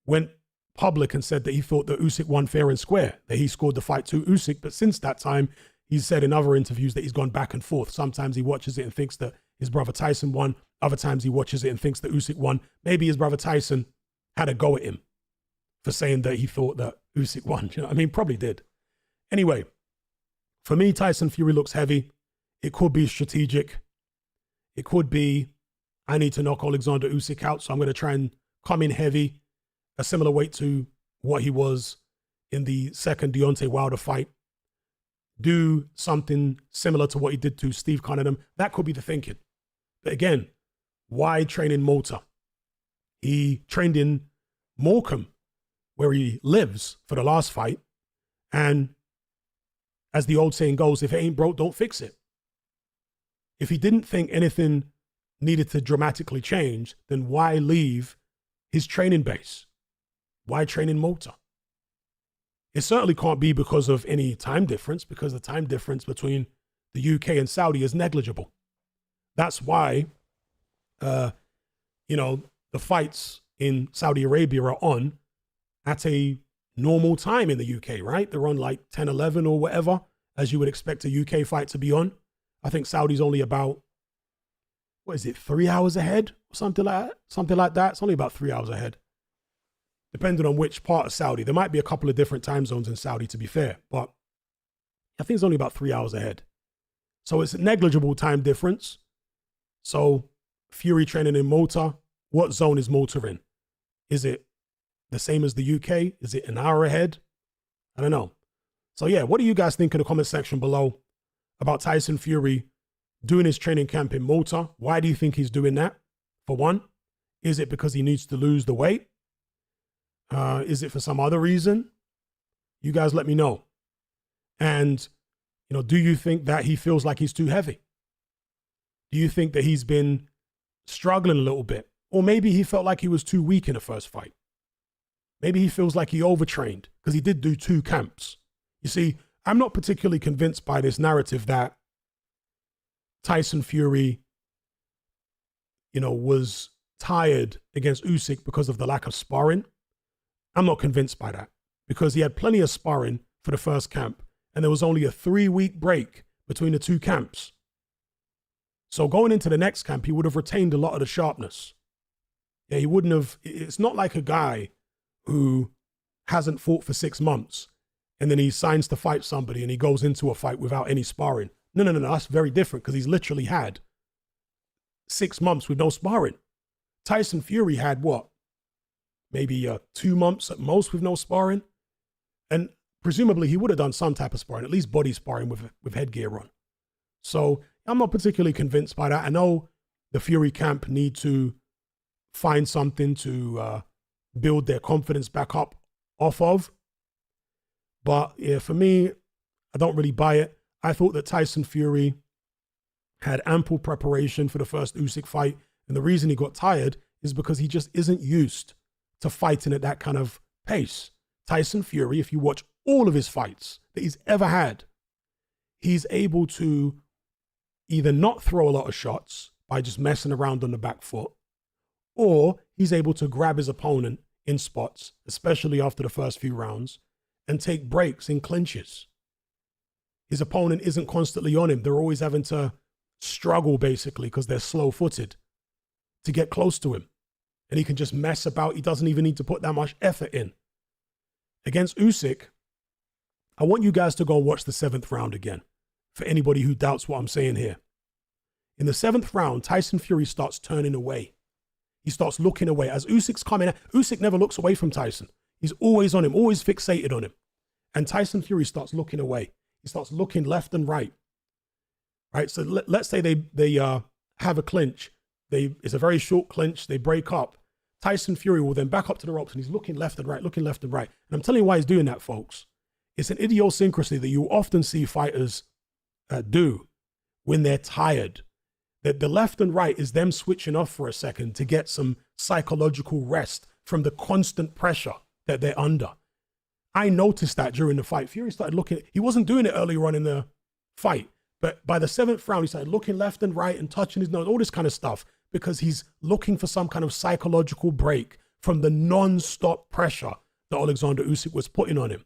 went public and said that he thought that Usyk won fair and square, that he scored the fight to Usyk. But since that time, he's said in other interviews that he's gone back and forth. Sometimes he watches it and thinks that his brother Tyson won. Other times he watches it and thinks that Usyk won. Maybe his brother Tyson had a go at him for saying that he thought that Usyk won. You know what I mean? Probably did. Anyway, for me, Tyson Fury looks heavy. It could be strategic. It could be, I need to knock Alexander Usyk out, so I'm going to try and come in heavy, a similar weight to what he was in the second Deontay Wilder fight. Do something similar to what he did to Steve Cunningham. That could be the thinking. But again, why train in Malta? He trained in Morecambe, where he lives, for the last fight. And as the old saying goes, if it ain't broke, don't fix it. If he didn't think anything needed to dramatically change, then why leave his training base? Why train in Malta? It certainly can't be because of any time difference, because the time difference between the UK and Saudi is negligible. That's why, the fights in Saudi Arabia are on at a normal time in the UK, right? They're on like 10, 11 or whatever, as you would expect a UK fight to be on. I think Saudi's only about, 3 hours ahead or something like that? Something like that. It's only about 3 hours ahead, depending on which part of Saudi. There might be a couple of different time zones in Saudi, to be fair, but I think it's only about 3 hours ahead. So it's a negligible time difference. So Fury training in Malta, what zone is Malta in? Is it the same as the UK? Is it an hour ahead? I don't know. So yeah, what do you guys think in the comment section below about Tyson Fury doing his training camp in Malta? Why do you think he's doing that? For one, is it because he needs to lose the weight? Is it for some other reason? You guys let me know. And, do you think that he feels like he's too heavy? Do you think that he's been struggling a little bit? Or maybe he felt like he was too weak in the first fight. Maybe he feels like he overtrained because he did do 2 camps. You see, I'm not particularly convinced by this narrative that Tyson Fury, was tired against Usyk because of the lack of sparring. I'm not convinced by that because he had plenty of sparring for the first camp and there was only a 3-week break between the 2 camps. So going into the next camp, he would have retained a lot of the sharpness. Yeah, he wouldn't have, it's not like a guy who hasn't fought for 6 months and then he signs to fight somebody and he goes into a fight without any sparring. No, that's very different because he's literally had 6 months with no sparring. Tyson Fury had what? Maybe 2 months at most with no sparring. And presumably he would have done some type of sparring, at least body sparring with headgear on. So I'm not particularly convinced by that. I know the Fury camp need to find something to build their confidence back up off of. But yeah, for me, I don't really buy it. I thought that Tyson Fury had ample preparation for the first Usyk fight. And the reason he got tired is because he just isn't used to fighting at that kind of pace. Tyson Fury, if you watch all of his fights that he's ever had, he's able to either not throw a lot of shots by just messing around on the back foot, or he's able to grab his opponent in spots, especially after the first few rounds, and take breaks in clinches. His opponent isn't constantly on him. They're always having to struggle basically because they're slow-footed to get close to him. And he can just mess about. He doesn't even need to put that much effort in. Against Usyk, I want you guys to go and watch the 7th round again, for anybody who doubts what I'm saying here. In the 7th round, Tyson Fury starts turning away. He starts looking away. As Usyk's coming out, Usyk never looks away from Tyson. He's always on him, always fixated on him. And Tyson Fury starts looking away. He starts looking left and right. Right? So let's say they have a clinch. It's a very short clinch. They break up. Tyson Fury will then back up to the ropes and he's looking left and right, looking left and right. And I'm telling you why he's doing that, folks. It's an idiosyncrasy that you often see fighters do when they're tired. That the left and right is them switching off for a second to get some psychological rest from the constant pressure that they're under. I noticed that during the fight. Fury started looking, he wasn't doing it earlier on in the fight, but by the 7th round, he started looking left and right and touching his nose, all this kind of stuff, because he's looking for some kind of psychological break from the non-stop pressure that Alexander Usyk was putting on him.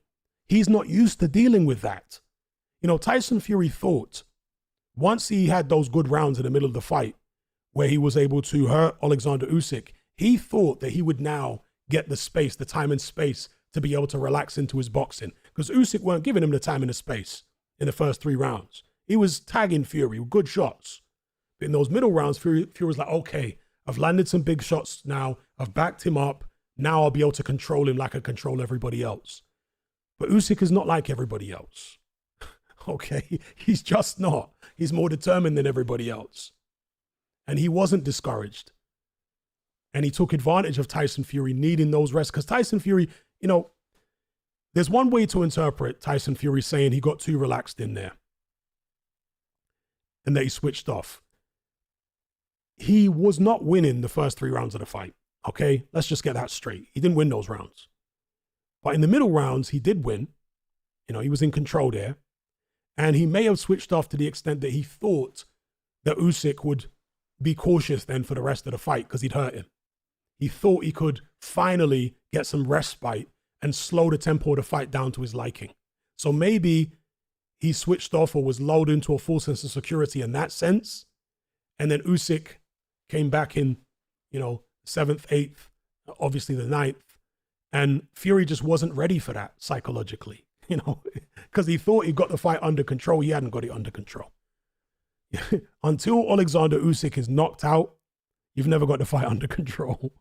He's not used to dealing with that. You know, Tyson Fury thought once he had those good rounds in the middle of the fight where he was able to hurt Alexander Usyk, he thought that he would now get the space, the time and space to be able to relax into his boxing, because Usyk weren't giving him the time and the space in the first 3 rounds. He was tagging Fury with good shots. But in those middle rounds, Fury was like, okay, I've landed some big shots now. I've backed him up. Now I'll be able to control him like I control everybody else. But Usyk is not like everybody else. Okay, he's just not. He's more determined than everybody else. And he wasn't discouraged. And he took advantage of Tyson Fury needing those rests. Because Tyson Fury, you know, there's one way to interpret Tyson Fury saying he got too relaxed in there and that he switched off. He was not winning the first 3 rounds of the fight. Okay, let's just get that straight. He didn't win those rounds. But in the middle rounds, he did win. You know, he was in control there. And he may have switched off to the extent that he thought that Usyk would be cautious then for the rest of the fight because he'd hurt him. He thought he could finally get some respite and slow the tempo of the fight down to his liking. So maybe he switched off or was lulled into a full sense of security in that sense. And then Usyk came back in, you know, 7th, 8th, obviously the 9th. And Fury just wasn't ready for that psychologically, you know, because he thought he got the fight under control. He hadn't got it under control. Until Alexander Usyk is knocked out, you've never got the fight under control.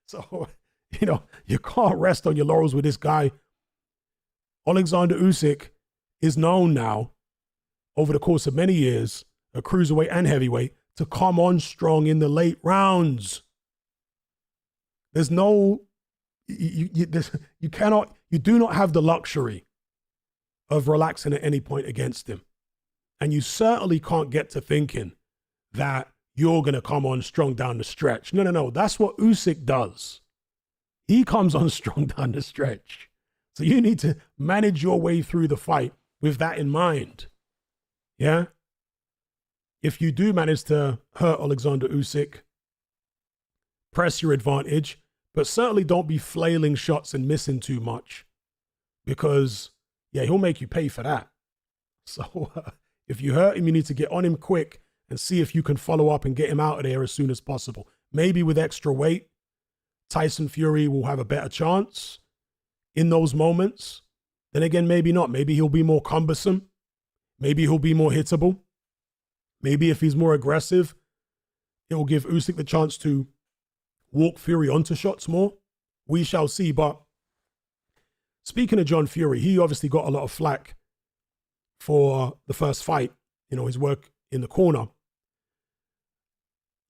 So, you know, you can't rest on your laurels with this guy. Alexander Usyk is known now, over the course of many years, a cruiserweight and heavyweight, to come on strong in the late rounds. There's no, you do not have the luxury of relaxing at any point against him. And you certainly can't get to thinking that you're going to come on strong down the stretch. No. That's what Usyk does. He comes on strong down the stretch. So you need to manage your way through the fight with that in mind. Yeah? If you do manage to hurt Alexander Usyk, press your advantage, but certainly don't be flailing shots and missing too much, because, yeah, he'll make you pay for that. So if you hurt him, you need to get on him quick and see if you can follow up and get him out of there as soon as possible. Maybe with extra weight, Tyson Fury will have a better chance in those moments. Then again, maybe not. Maybe he'll be more cumbersome. Maybe he'll be more hittable. Maybe if he's more aggressive, it will give Usyk the chance to walk Fury onto shots more. We shall see. But speaking of John Fury, he obviously got a lot of flack for the first fight, you know, his work in the corner.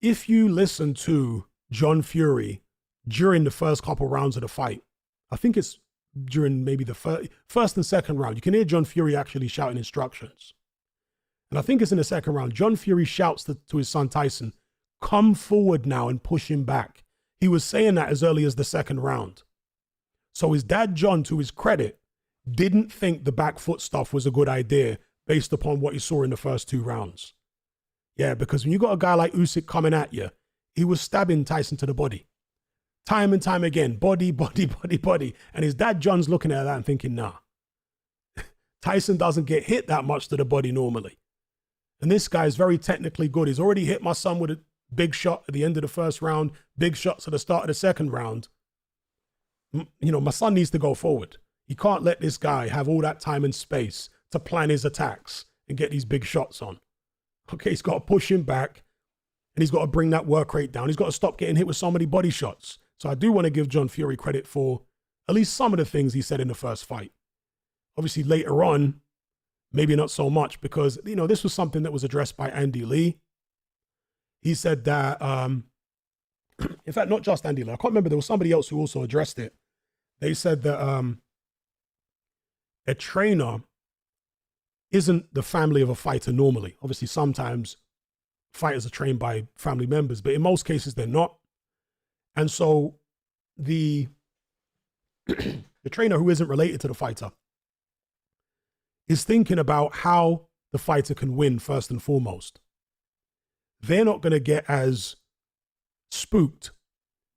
If you listen to John Fury during the first couple rounds of the fight, I think it's during maybe the first and second round, you can hear John Fury actually shouting instructions. And I think it's in the second round, John Fury shouts to his son Tyson, come forward now and push him back. He was saying that as early as the second round. So his dad, John, to his credit, didn't think the back foot stuff was a good idea based upon what he saw in the first 2 rounds. Yeah, because when you got a guy like Usyk coming at you, he was stabbing Tyson to the body. Time and time again, body. And his dad, John's looking at that and thinking, nah. Tyson doesn't get hit that much to the body normally. And this guy is very technically good. He's already hit my son with a big shot at the end of the first round, big shots at the start of the second round. You know, my son needs to go forward. He can't let this guy have all that time and space to plan his attacks and get these big shots on. Okay, he's got to push him back, and he's got to bring that work rate down. He's got to stop getting hit with so many body shots. So I do want to give John Fury credit for at least some of the things he said in the first fight. Obviously, later on, maybe not so much, because, you know, this was something that was addressed by Andy Lee. He said that, in fact, not just Andy Lee. I can't remember. There was somebody else who also addressed it. They said that a trainer isn't the family of a fighter normally. Obviously, sometimes fighters are trained by family members, but in most cases, they're not. And so the trainer who isn't related to the fighter is thinking about how the fighter can win first and foremost. They're not going to get as spooked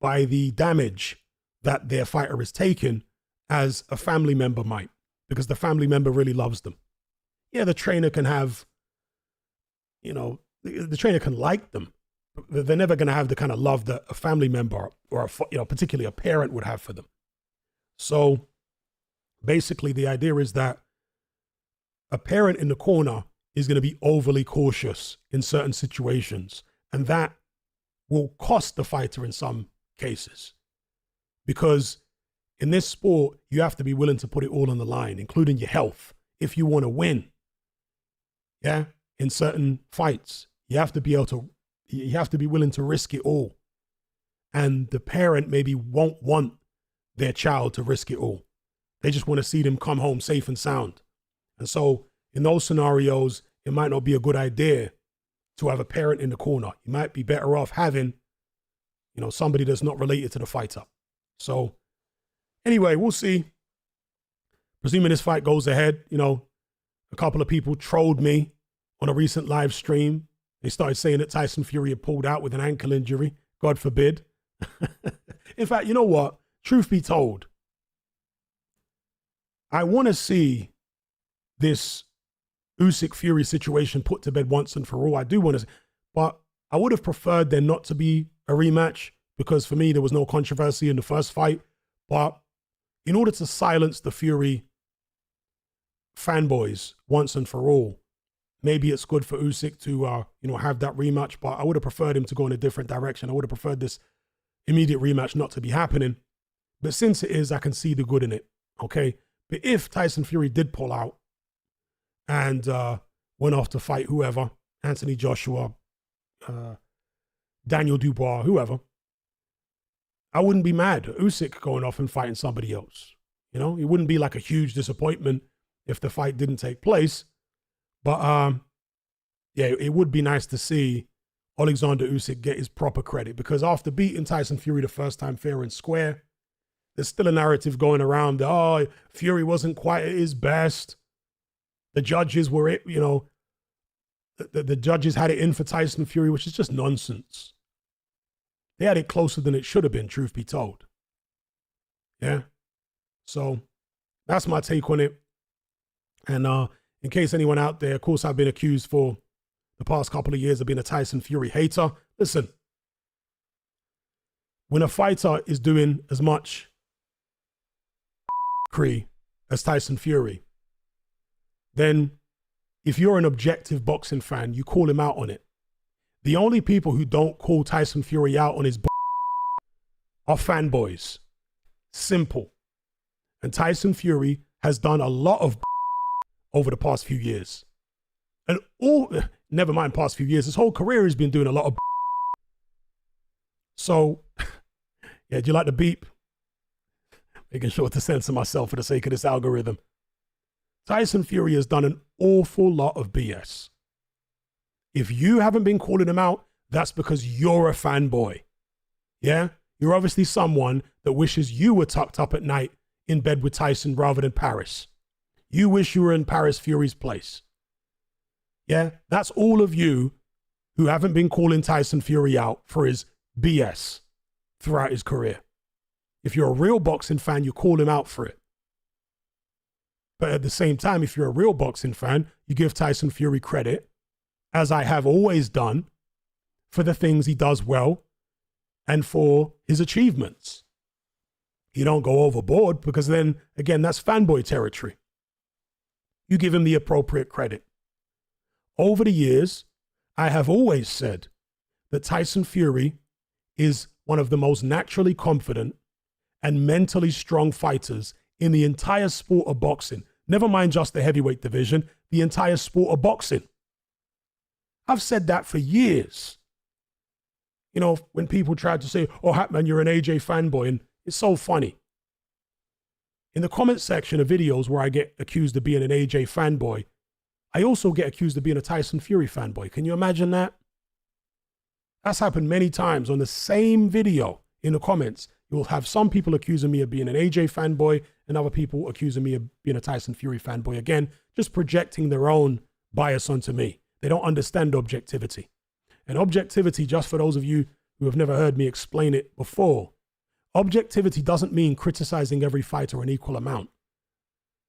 by the damage that their fighter is taking as a family member might, because the family member really loves them. Yeah, the trainer can have, you know, the trainer can like them, but they're never going to have the kind of love that a family member or, particularly a parent would have for them. So basically the idea is that a parent in the corner is going to be overly cautious in certain situations, and that will cost the fighter in some cases, because in this sport, you have to be willing to put it all on the line, including your health, if you want to win. Yeah, in certain fights, you have to be willing to risk it all. And the parent maybe won't want their child to risk it all. They just want to see them come home safe and sound. And so in those scenarios, it might not be a good idea to have a parent in the corner. You might be better off having, you know, somebody that's not related to the fighter. So anyway, we'll see. Presuming this fight goes ahead, you know, a couple of people trolled me on a recent live stream. They started saying that Tyson Fury had pulled out with an ankle injury. God forbid. In fact, you know what? Truth be told, I want to see this Usyk Fury situation put to bed once and for all. I do want to, but I would have preferred there not to be a rematch, because for me, there was no controversy in the first fight. But in order to silence the Fury fanboys once and for all, maybe it's good for Usyk to, have that rematch, but I would have preferred him to go in a different direction. I would have preferred this immediate rematch not to be happening. But since it is, I can see the good in it, okay? But if Tyson Fury did pull out and went off to fight whoever, Anthony Joshua, Daniel Dubois, whoever, I wouldn't be mad at Usyk going off and fighting somebody else. You know, it wouldn't be like a huge disappointment if the fight didn't take place. But yeah, it would be nice to see Alexander Usyk get his proper credit, because after beating Tyson Fury the first time fair and square, there's still a narrative going around that, oh, Fury wasn't quite at his best. The judges were it, the judges had it in for Tyson Fury, which is just nonsense. They had it closer than it should have been, truth be told. Yeah. So that's my take on it. And in case anyone out there, of course, I've been accused for the past couple of years of being a Tyson Fury hater. Listen, when a fighter is doing as much as Tyson Fury, then if you're an objective boxing fan, you call him out on it. The only people who don't call Tyson Fury out on his are fanboys. Simple. And Tyson Fury has done a lot of over the past few years. And never mind past few years, his whole career has been doing a lot of So, yeah, do you like the beep? Making sure to censor myself for the sake of this algorithm. Tyson Fury has done an awful lot of BS. If you haven't been calling him out, that's because you're a fanboy. Yeah? You're obviously someone that wishes you were tucked up at night in bed with Tyson rather than Paris. You wish you were in Paris Fury's place. Yeah? That's all of you who haven't been calling Tyson Fury out for his BS throughout his career. If you're a real boxing fan, you call him out for it. But at the same time, if you're a real boxing fan, you give Tyson Fury credit as I have always done, for the things he does well and for his achievements. You don't go overboard, because then, again, that's fanboy territory. You give him the appropriate credit. Over the years, I have always said that Tyson Fury is one of the most naturally confident and mentally strong fighters in the entire sport of boxing. Never mind just the heavyweight division, the entire sport of boxing. I've said that for years. You know, when people tried to say, oh, Hatman, you're an AJ fanboy, and it's so funny. In the comment section of videos where I get accused of being an AJ fanboy, I also get accused of being a Tyson Fury fanboy. Can you imagine that? That's happened many times on the same video. In the comments, you'll have some people accusing me of being an AJ fanboy and other people accusing me of being a Tyson Fury fanboy. Again, just projecting their own bias onto me. They don't understand objectivity. And objectivity, just for those of you who have never heard me explain it before, objectivity doesn't mean criticizing every fighter an equal amount.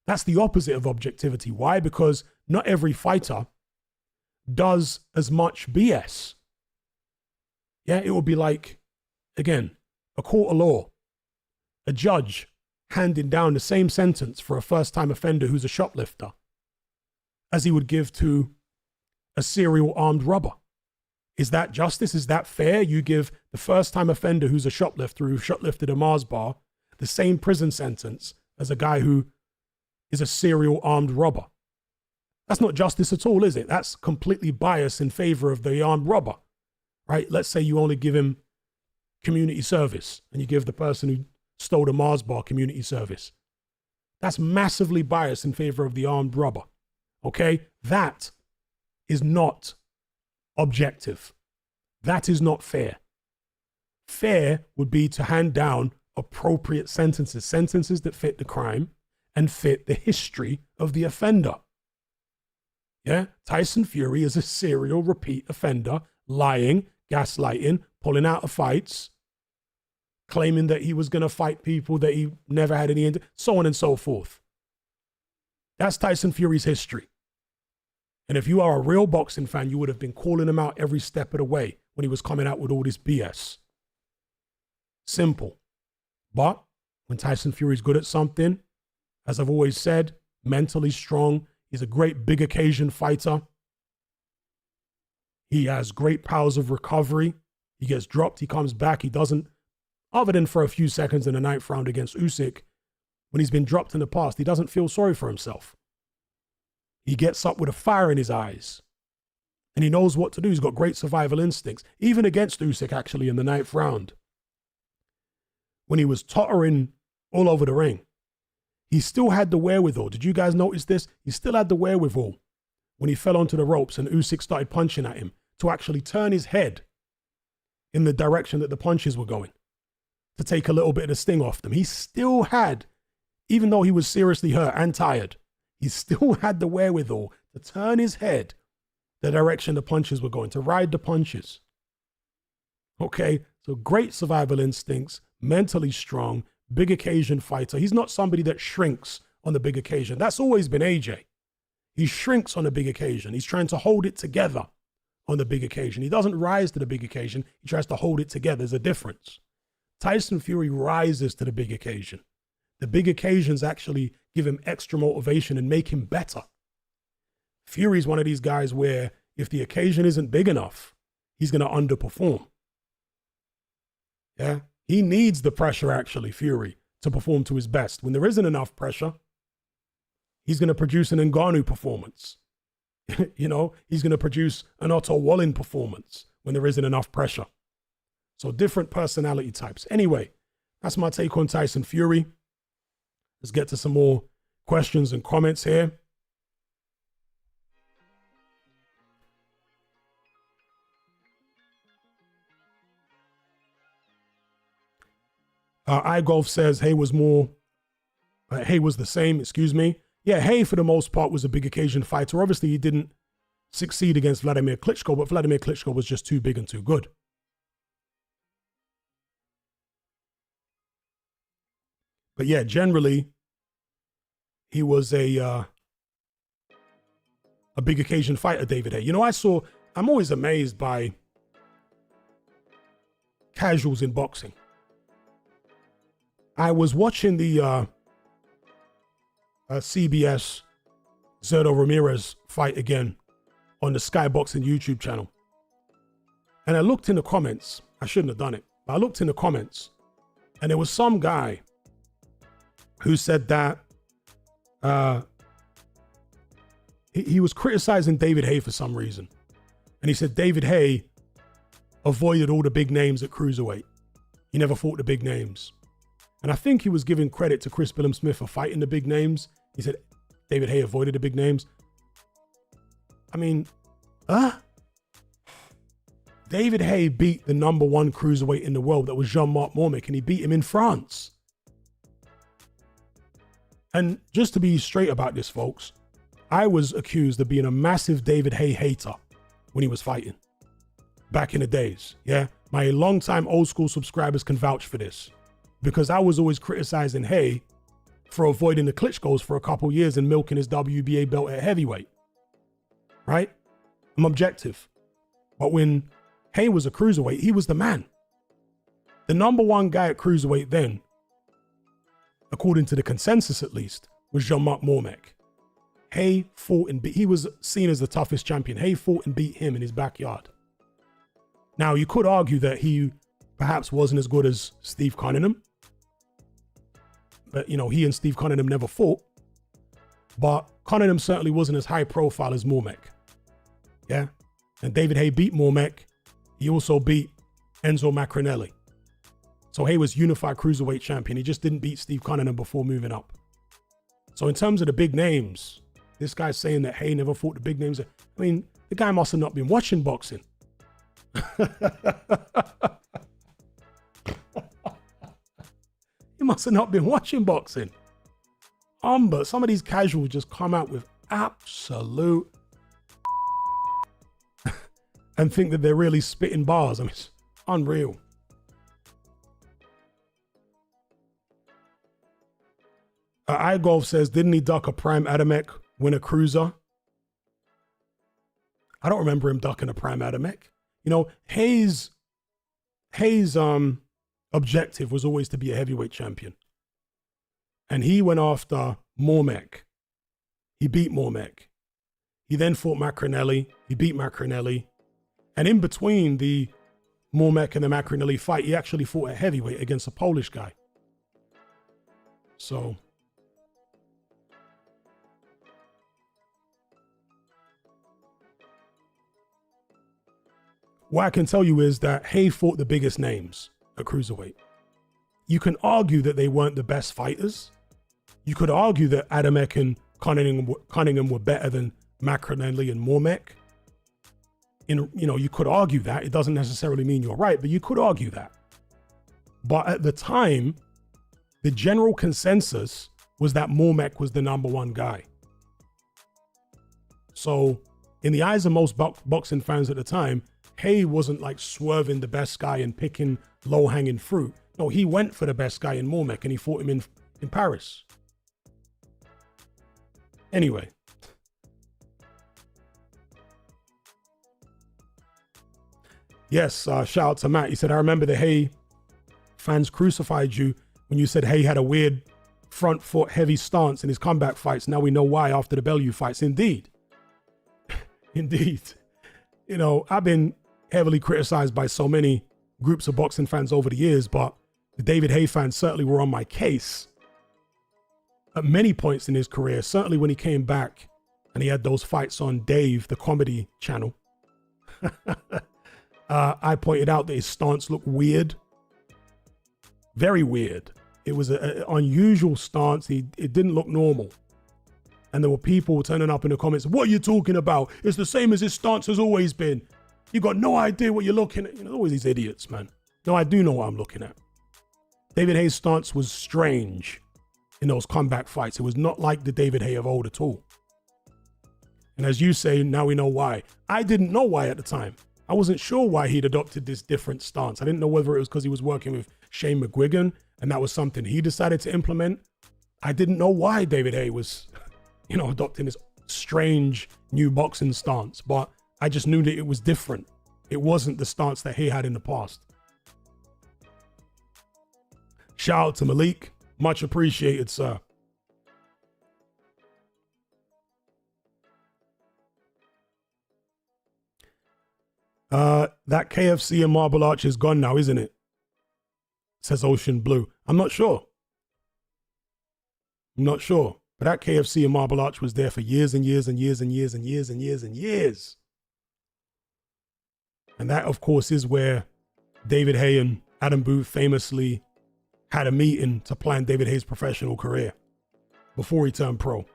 That's the opposite of objectivity. Why? Because not every fighter does as much BS. Yeah, it would be like, again, a court of law, a judge handing down the same sentence for a first-time offender who's a shoplifter as he would give to a serial armed robber. Is that justice? Is that fair? You give the first-time offender who's a shoplifter, who shoplifted a Mars bar, the same prison sentence as a guy who is a serial armed robber. That's not justice at all, is it? That's completely biased in favor of the armed robber, right? Let's say you only give him community service and you give the person who stole the Mars bar community service. That's massively biased in favor of the armed robber, okay? That is not objective. That is not fair. Fair would be to hand down appropriate sentences, sentences that fit the crime and fit the history of the offender. Yeah, Tyson Fury is a serial repeat offender, lying, gaslighting, pulling out of fights, claiming that he was going to fight people that he never had any, so on and so forth. That's Tyson Fury's history. And if you are a real boxing fan, you would have been calling him out every step of the way when he was coming out with all this BS. Simple. But when Tyson Fury's good at something, as I've always said, mentally strong, he's a great big occasion fighter. He has great powers of recovery. He gets dropped, he comes back. He doesn't, other than for a few seconds in the 9th round against Usyk, when he's been dropped in the past, he doesn't feel sorry for himself. He gets up with a fire in his eyes and he knows what to do. He's got great survival instincts, even against Usyk actually in the 9th round. When he was tottering all over the ring, he still had the wherewithal. Did you guys notice this? He still had the wherewithal when he fell onto the ropes and Usyk started punching at him to actually turn his head in the direction that the punches were going, to take a little bit of the sting off them. He still had, even though he was seriously hurt and tired, he still had the wherewithal to turn his head the direction the punches were going, to ride the punches. Okay, so great survival instincts, mentally strong, big occasion fighter. He's not somebody that shrinks on the big occasion. That's always been AJ. He shrinks on the big occasion. He's trying to hold it together on the big occasion. He doesn't rise to the big occasion. He tries to hold it together. There's a difference. Tyson Fury rises to the big occasion. The big occasions actually give him extra motivation and make him better. Fury's one of these guys where if the occasion isn't big enough, he's going to underperform. Yeah, he needs the pressure actually, Fury, to perform to his best. When there isn't enough pressure, he's going to produce an Ngannou performance. You know, he's going to produce an Otto Wallin performance when there isn't enough pressure. So different personality types. Anyway, that's my take on Tyson Fury. Let's get to some more questions and comments here. iGolf says Hay was the same, excuse me. Yeah, Hay for the most part was a big occasion fighter. Obviously he didn't succeed against Vladimir Klitschko, but Vladimir Klitschko was just too big and too good. But yeah, generally he was a a big occasion fighter, David Haye. You know, I'm always amazed by casuals in boxing. I was watching the CBS Zerto Ramirez fight again on the Sky Boxing YouTube channel. And I looked in the comments. I shouldn't have done it, but I looked in the comments, and there was some guy who said that he was criticizing David Haye for some reason. And he said David Haye avoided all the big names at cruiserweight. He never fought the big names. And I think he was giving credit to Chris Billam-Smith for fighting the big names. He said David Haye avoided the big names. I mean, David Haye beat the #1 cruiserweight in the world, that was Jean-Marc Mormick, and he beat him in France. And just to be straight about this, folks, I was accused of being a massive David Haye hater when he was fighting back in the days. Yeah, my longtime old school subscribers can vouch for this, because I was always criticizing Haye for avoiding the Klitschko's for a couple years and milking his WBA belt at heavyweight. Right? I'm objective. But when Haye was a cruiserweight, he was the man. The #1 guy at cruiserweight then, according to the consensus at least, was Jean-Marc Mormick. Haye fought and beat, he was seen as the toughest champion. Haye fought and beat him in his backyard. Now, you could argue that he perhaps wasn't as good as Steve Cunningham. But, you know, he and Steve Cunningham never fought. But Cunningham certainly wasn't as high profile as Mormick. Yeah? And David Haye beat Mormick. He also beat Enzo Macronelli. So Haye was unified cruiserweight champion. He just didn't beat Steve Cunningham before moving up. So in terms of the big names, this guy's saying that Haye never fought the big names. I mean, the guy must have not been watching boxing. He must have not been watching boxing. But some of these casuals just come out with absolute and think that they're really spitting bars. I mean, it's unreal. iGolf says, didn't he duck a prime Adamek, win a cruiser? I don't remember him ducking a prime Adamek. You know, Haye's objective was always to be a heavyweight champion. And he went after Mormick. He beat Mormick. He then fought Macronelli. He beat Macronelli. And in between the Mormick and the Macronelli fight, he actually fought a heavyweight against a Polish guy. So what I can tell you is that Haye fought the biggest names at cruiserweight. You can argue that they weren't the best fighters. You could argue that Adamek and Cunningham were better than Macronelli and Mormick. You know, you could argue that. It doesn't necessarily mean you're right, but you could argue that. But at the time, the general consensus was that Mormick was the #1 guy. So in the eyes of most boxing fans at the time, Haye wasn't like swerving the best guy and picking low-hanging fruit. No, he went for the best guy in Mormick and he fought him in Paris. Anyway. Yes, shout out to Matt. He said, I remember the Haye fans crucified you when you said Haye had a weird front foot heavy stance in his comeback fights. Now we know why after the Bellew fights. Indeed. Indeed. You know, I've been heavily criticized by so many groups of boxing fans over the years, but the David Haye fans certainly were on my case at many points in his career. Certainly when he came back and he had those fights on Dave, the comedy channel. I pointed out that his stance looked weird. Very weird. It was an unusual stance. It didn't look normal. And there were people turning up in the comments, what are you talking about? It's the same as his stance has always been. You got no idea what you're looking at. You know, always these idiots, man. No, I do know what I'm looking at. David Haye's stance was strange in those comeback fights. It was not like the David Haye of old at all. And as you say, now we know why. I didn't know why at the time. I wasn't sure why he'd adopted this different stance. I didn't know whether it was because he was working with Shane McGuigan and that was something he decided to implement. I didn't know why David Haye was, you know, adopting this strange new boxing stance, but I just knew that it was different. It wasn't the stance that he had in the past. Shout out to Malik. Much appreciated, sir. That KFC in Marble Arch is gone now, isn't it? Says Ocean Blue. I'm not sure. I'm not sure. But that KFC in Marble Arch was there for years and years and years and years and years and years and years. And that, of course, is where David Haye and Adam Booth famously had a meeting to plan David Haye's professional career before he turned pro.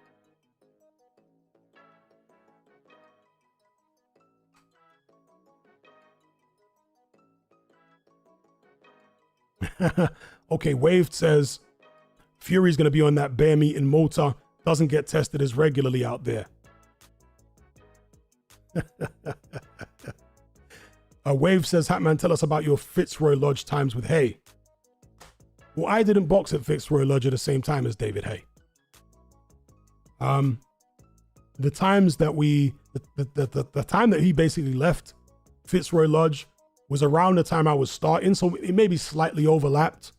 Okay, Waved says, Fury's going to be on that bear meat in Malta. Doesn't get tested as regularly out there. Wave says, Hatman, tell us about your Fitzroy Lodge times with Haye. Well, I didn't box at Fitzroy Lodge at the same time as David Haye. The times that the time that he basically left Fitzroy Lodge was around the time I was starting, so it maybe slightly overlapped.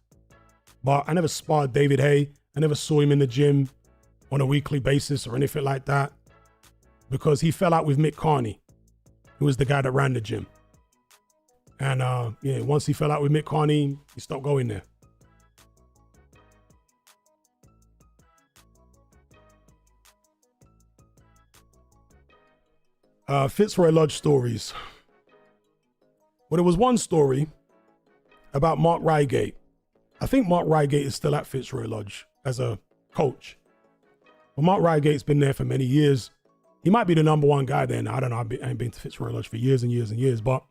But I never sparred David Haye. I never saw him in the gym on a weekly basis or anything like that, because he fell out with Mick Carney, who was the guy that ran the gym. And yeah, once he fell out with Mick Carney, he stopped going there. Fitzroy Lodge stories. Well, there was one story about Mark Reigate. I think Mark Reigate is still at Fitzroy Lodge as a coach. Well, Mark Reigate's been there for many years. He might be the #1 guy there now. I don't know. I ain't been to Fitzroy Lodge for years and years and years. But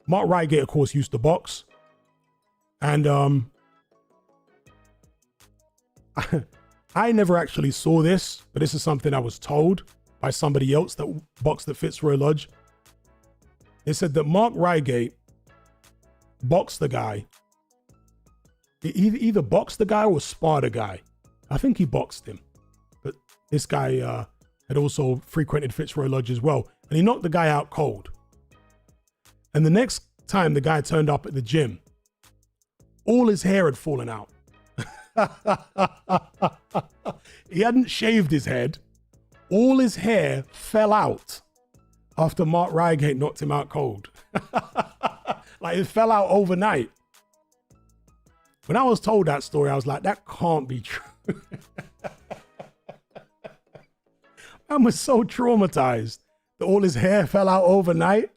Mark Reigate, of course, used to box. And I never actually saw this, but this is something I was told by somebody else that boxed at Fitzroy Lodge. They said that Mark Reigate boxed the guy. He either boxed the guy or sparred a guy. I think he boxed him. But this guy had also frequented Fitzroy Lodge as well. And he knocked the guy out cold. And the next time the guy turned up at the gym, all his hair had fallen out. He hadn't shaved his head. All his hair fell out after Mark Reigate knocked him out cold. Like, it fell out overnight. When I was told that story, I was like, that can't be true. I was so traumatized that all his hair fell out overnight.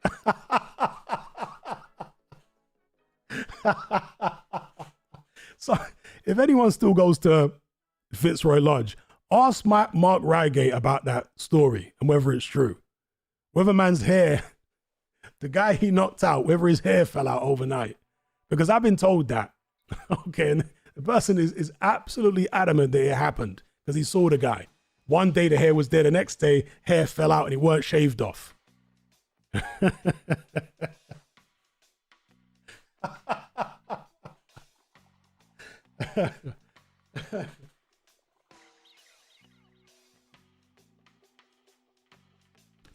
So if anyone still goes to Fitzroy Lodge, ask Mark Reigate about that story and whether it's true. Whether man's hair, the guy he knocked out, whether his hair fell out overnight. Because I've been told that. Okay, and the person is absolutely adamant that it happened because he saw the guy. One day the hair was there, the next day hair fell out and it weren't shaved off.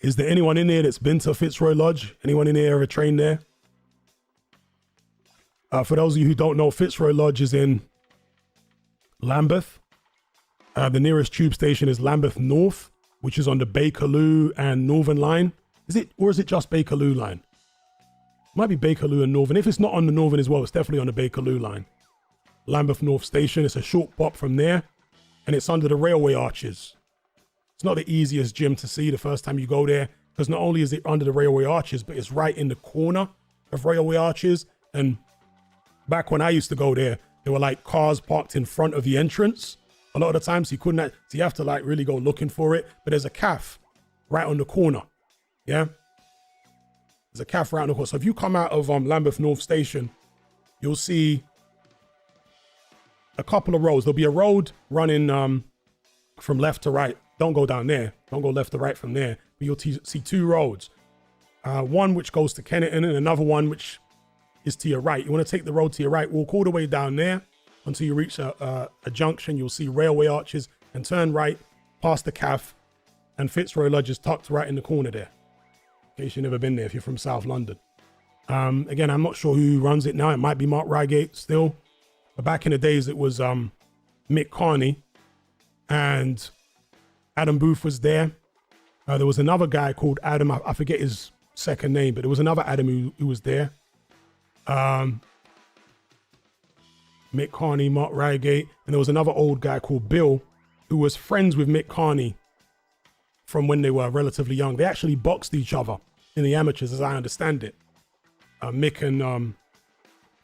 Is there anyone in there that's been to Fitzroy Lodge? Anyone in there ever trained there? For those of you who don't know, Fitzroy Lodge is in Lambeth. The nearest tube station is Lambeth North, which is on the Bakerloo and Northern line. Is it, or is it just Bakerloo line? It might be Bakerloo and Northern. If it's not on the Northern as well, it's definitely on the Bakerloo line. Lambeth North Station. It's a short pop from there, and it's under the railway arches. It's not the easiest gym to see the first time you go there, because not only is it under the railway arches, but it's right in the corner of railway arches. And back when I used to go there, there were like cars parked in front of the entrance a lot of the time, so you couldn't, so you have to like really go looking for it. But there's a cafe right on the corner. Yeah, there's a cafe right on the corner. So if you come out of Lambeth North Station, you'll see a couple of roads. There'll be a road running from left to right. Don't go down there. Don't go left to right from there. But you'll see two roads. One which goes to Kennington and another one which is to your right. You want to take the road to your right, walk all the way down there until you reach a junction. You'll see railway arches and turn right past the cafe. And Fitzroy Lodge is tucked right in the corner there, in case you've never been there if you're from South London. Again, I'm not sure who runs it now. It might be Mark Reigate still. But back in the days, it was Mick Carney and Adam Booth was there. There was another guy called Adam. I forget his second name, but there was another Adam who was there. Mick Carney, Mark Reigate, and there was another old guy called Bill who was friends with Mick Carney from when they were relatively young. They actually boxed each other in the amateurs, as I understand it. Mick and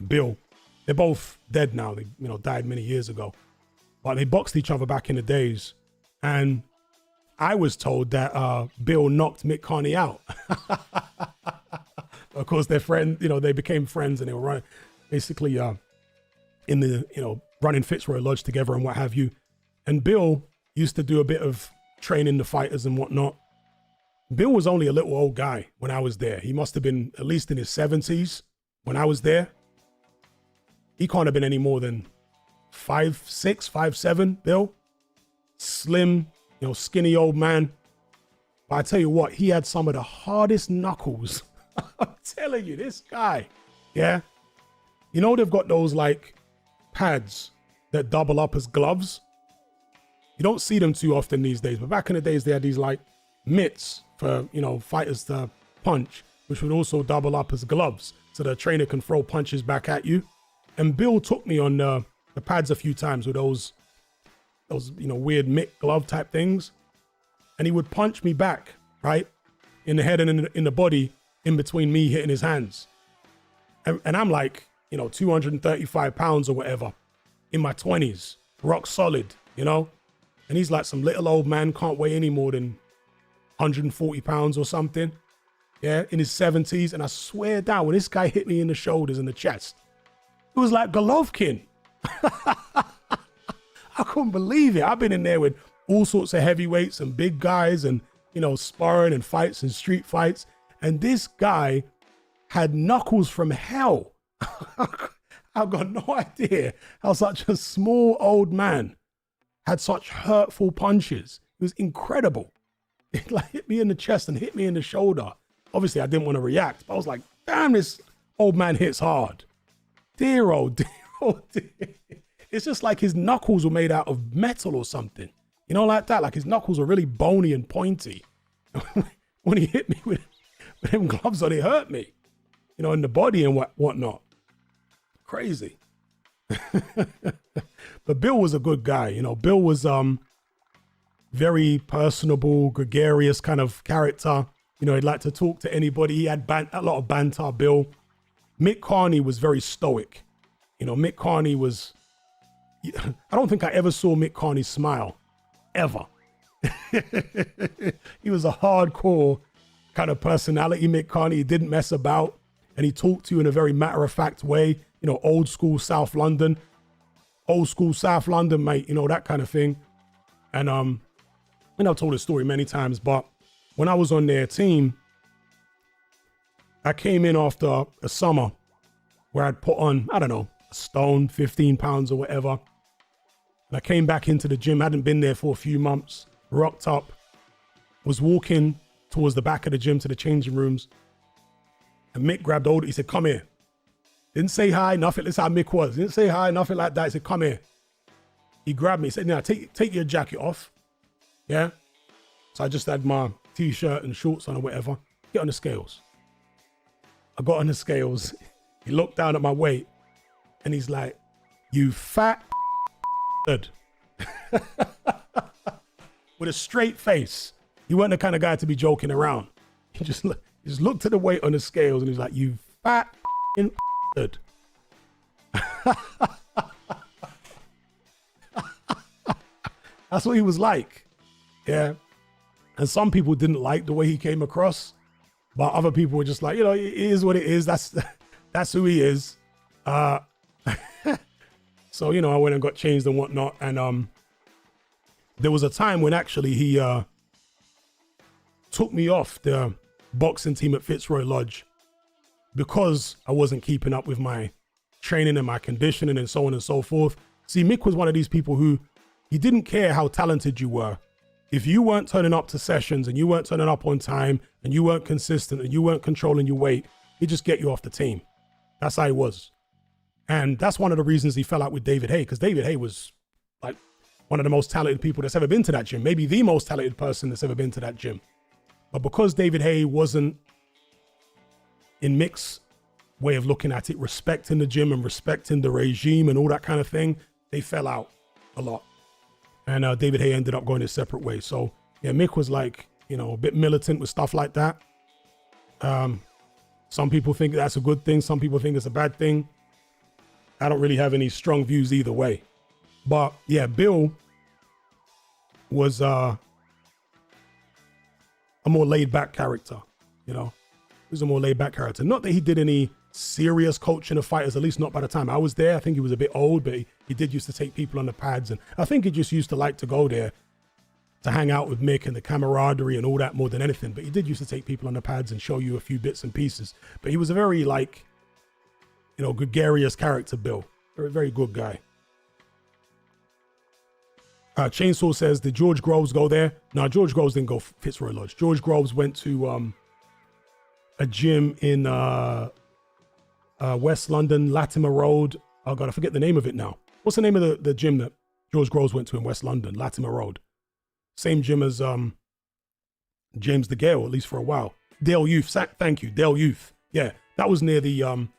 Bill, they're both dead now. They, died many years ago, but they boxed each other back in the days. And I was told that Bill knocked Mick Carney out. Of course, their friend, they became friends and they were running, basically in the, running Fitzroy Lodge together and what have you. And Bill used to do a bit of training the fighters and whatnot. Bill was only a little old guy when I was there. He must have been at least in his 70s when I was there. He can't have been any more than 5'6", 5'7", Bill. Slim, skinny old man. But I tell you what, he had some of the hardest knuckles. I'm telling you, this guy, yeah. They've got those like pads that double up as gloves. You don't see them too often these days, but back in the days, they had these like mitts for, fighters to punch, which would also double up as gloves so the trainer can throw punches back at you. And Bill took me on the pads a few times with those weird mitt glove type things. And he would punch me back, right? In the head and in the body, in between me hitting his hands. And I'm like, 235 pounds or whatever, in my 20s, rock solid, And he's like some little old man, can't weigh any more than 140 pounds or something. Yeah, in his 70s. And I swear down, when this guy hit me in the shoulders and the chest, it was like Golovkin. I couldn't believe it. I've been in there with all sorts of heavyweights and big guys and, sparring and fights and street fights. And this guy had knuckles from hell. I've got no idea how such a small old man had such hurtful punches. It was incredible. It like hit me in the chest and hit me in the shoulder. Obviously, I didn't want to react, but I was like, damn, this old man hits hard. Dear, oh dear. It's just like his knuckles were made out of metal or something. Like that. Like his knuckles were really bony and pointy. When he hit me with them gloves on, it hurt me. In the body and whatnot. Crazy. But Bill was a good guy. Bill was very personable, gregarious kind of character. He'd like to talk to anybody. He had a lot of banter, Bill. Mick Carney was very stoic. Mick Carney was, I don't think I ever saw Mick Carney smile, ever. He was a hardcore kind of personality, Mick Carney. He didn't mess about and he talked to you in a very matter-of-fact way, old school South London, mate, that kind of thing. And I've told this story many times, but when I was on their team, I came in after a summer where I'd put on, I don't know, a stone, 15 pounds or whatever. And I came back into the gym, hadn't been there for a few months, rocked up, was walking towards the back of the gym to the changing rooms. And Mick grabbed hold, he said, come here. Didn't say hi, nothing. That's how Mick was. Didn't say hi, nothing like that. He said, come here. He grabbed me, he said, now take your jacket off. Yeah. So I just had my t-shirt and shorts on or whatever. Get on the scales. I got on the scales. He looked down at my weight and he's like, you fat with a straight face. He wasn't the kind of guy to be joking around. He just looked at the weight on the scales and he's like, you fat That's what he was like. Yeah. And some people didn't like the way he came across, but other people were just like, it is what it is. That's who he is. So, I went and got changed and whatnot. And there was a time when actually he took me off the boxing team at Fitzroy Lodge because I wasn't keeping up with my training and my conditioning and so on and so forth. See, Mick was one of these people who he didn't care how talented you were. if you weren't turning up to sessions and you weren't turning up on time and you weren't consistent and you weren't controlling your weight, he'd just get you off the team. That's how he was. And that's one of the reasons he fell out with David Haye, because David Haye was like one of the most talented people that's ever been to that gym, maybe the most talented person that's ever been to that gym. But because David Haye wasn't, in Mick's way of looking at it, respecting the gym and respecting the regime and all that kind of thing, they fell out a lot. And David Haye ended up going his separate ways. So yeah, Mick was like, you know, a bit militant with stuff like that. Some people think that's a good thing. Some people think it's a bad thing. I don't really have any strong views either way. But yeah, Bill was a more laid back character, you know. He was a more laid back character. Not that he did any serious coaching of fighters, at least not by the time I was there. I think he was a bit old, but he did used to take people on the pads. And I think he just used to like to go there to hang out with Mick and the camaraderie and all that more than anything. But he did used to take people on the pads and show you a few bits and pieces. But he was a very, like, you know, gregarious character, Bill. Very, very good guy. Chainsaw says, did George Groves go there? No, George Groves didn't go Fitzroy Lodge. George Groves went to a gym in West London, Latimer Road. Oh God, I forget the name of it now. What's the name of the gym that George Groves went to in West London? Latimer Road. Same gym as James DeGale, at least for a while. Dale Youth, thank you, Dale Youth. Yeah, that was near the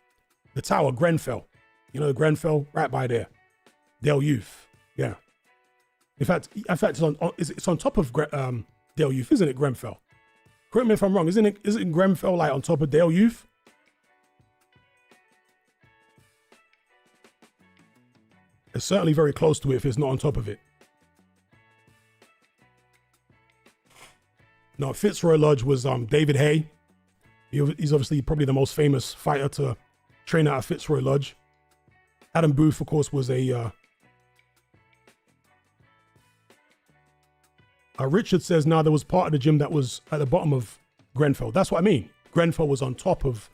tower, Grenfell. You know, Grenfell, right by there. Dale Youth, yeah. In fact, it's on top of Dale Youth, isn't it, Grenfell? Correct me if I'm wrong. Isn't Grenfell like on top of Dale Youth? It's certainly very close to it if it's not on top of it. No, Fitzroy Lodge was David Haye. He's obviously probably the most famous fighter to train out of Fitzroy Lodge. Adam Booth, of course, was a... Richard says, now there was part of the gym that was at the bottom of Grenfell. That's what I mean. Grenfell was on top of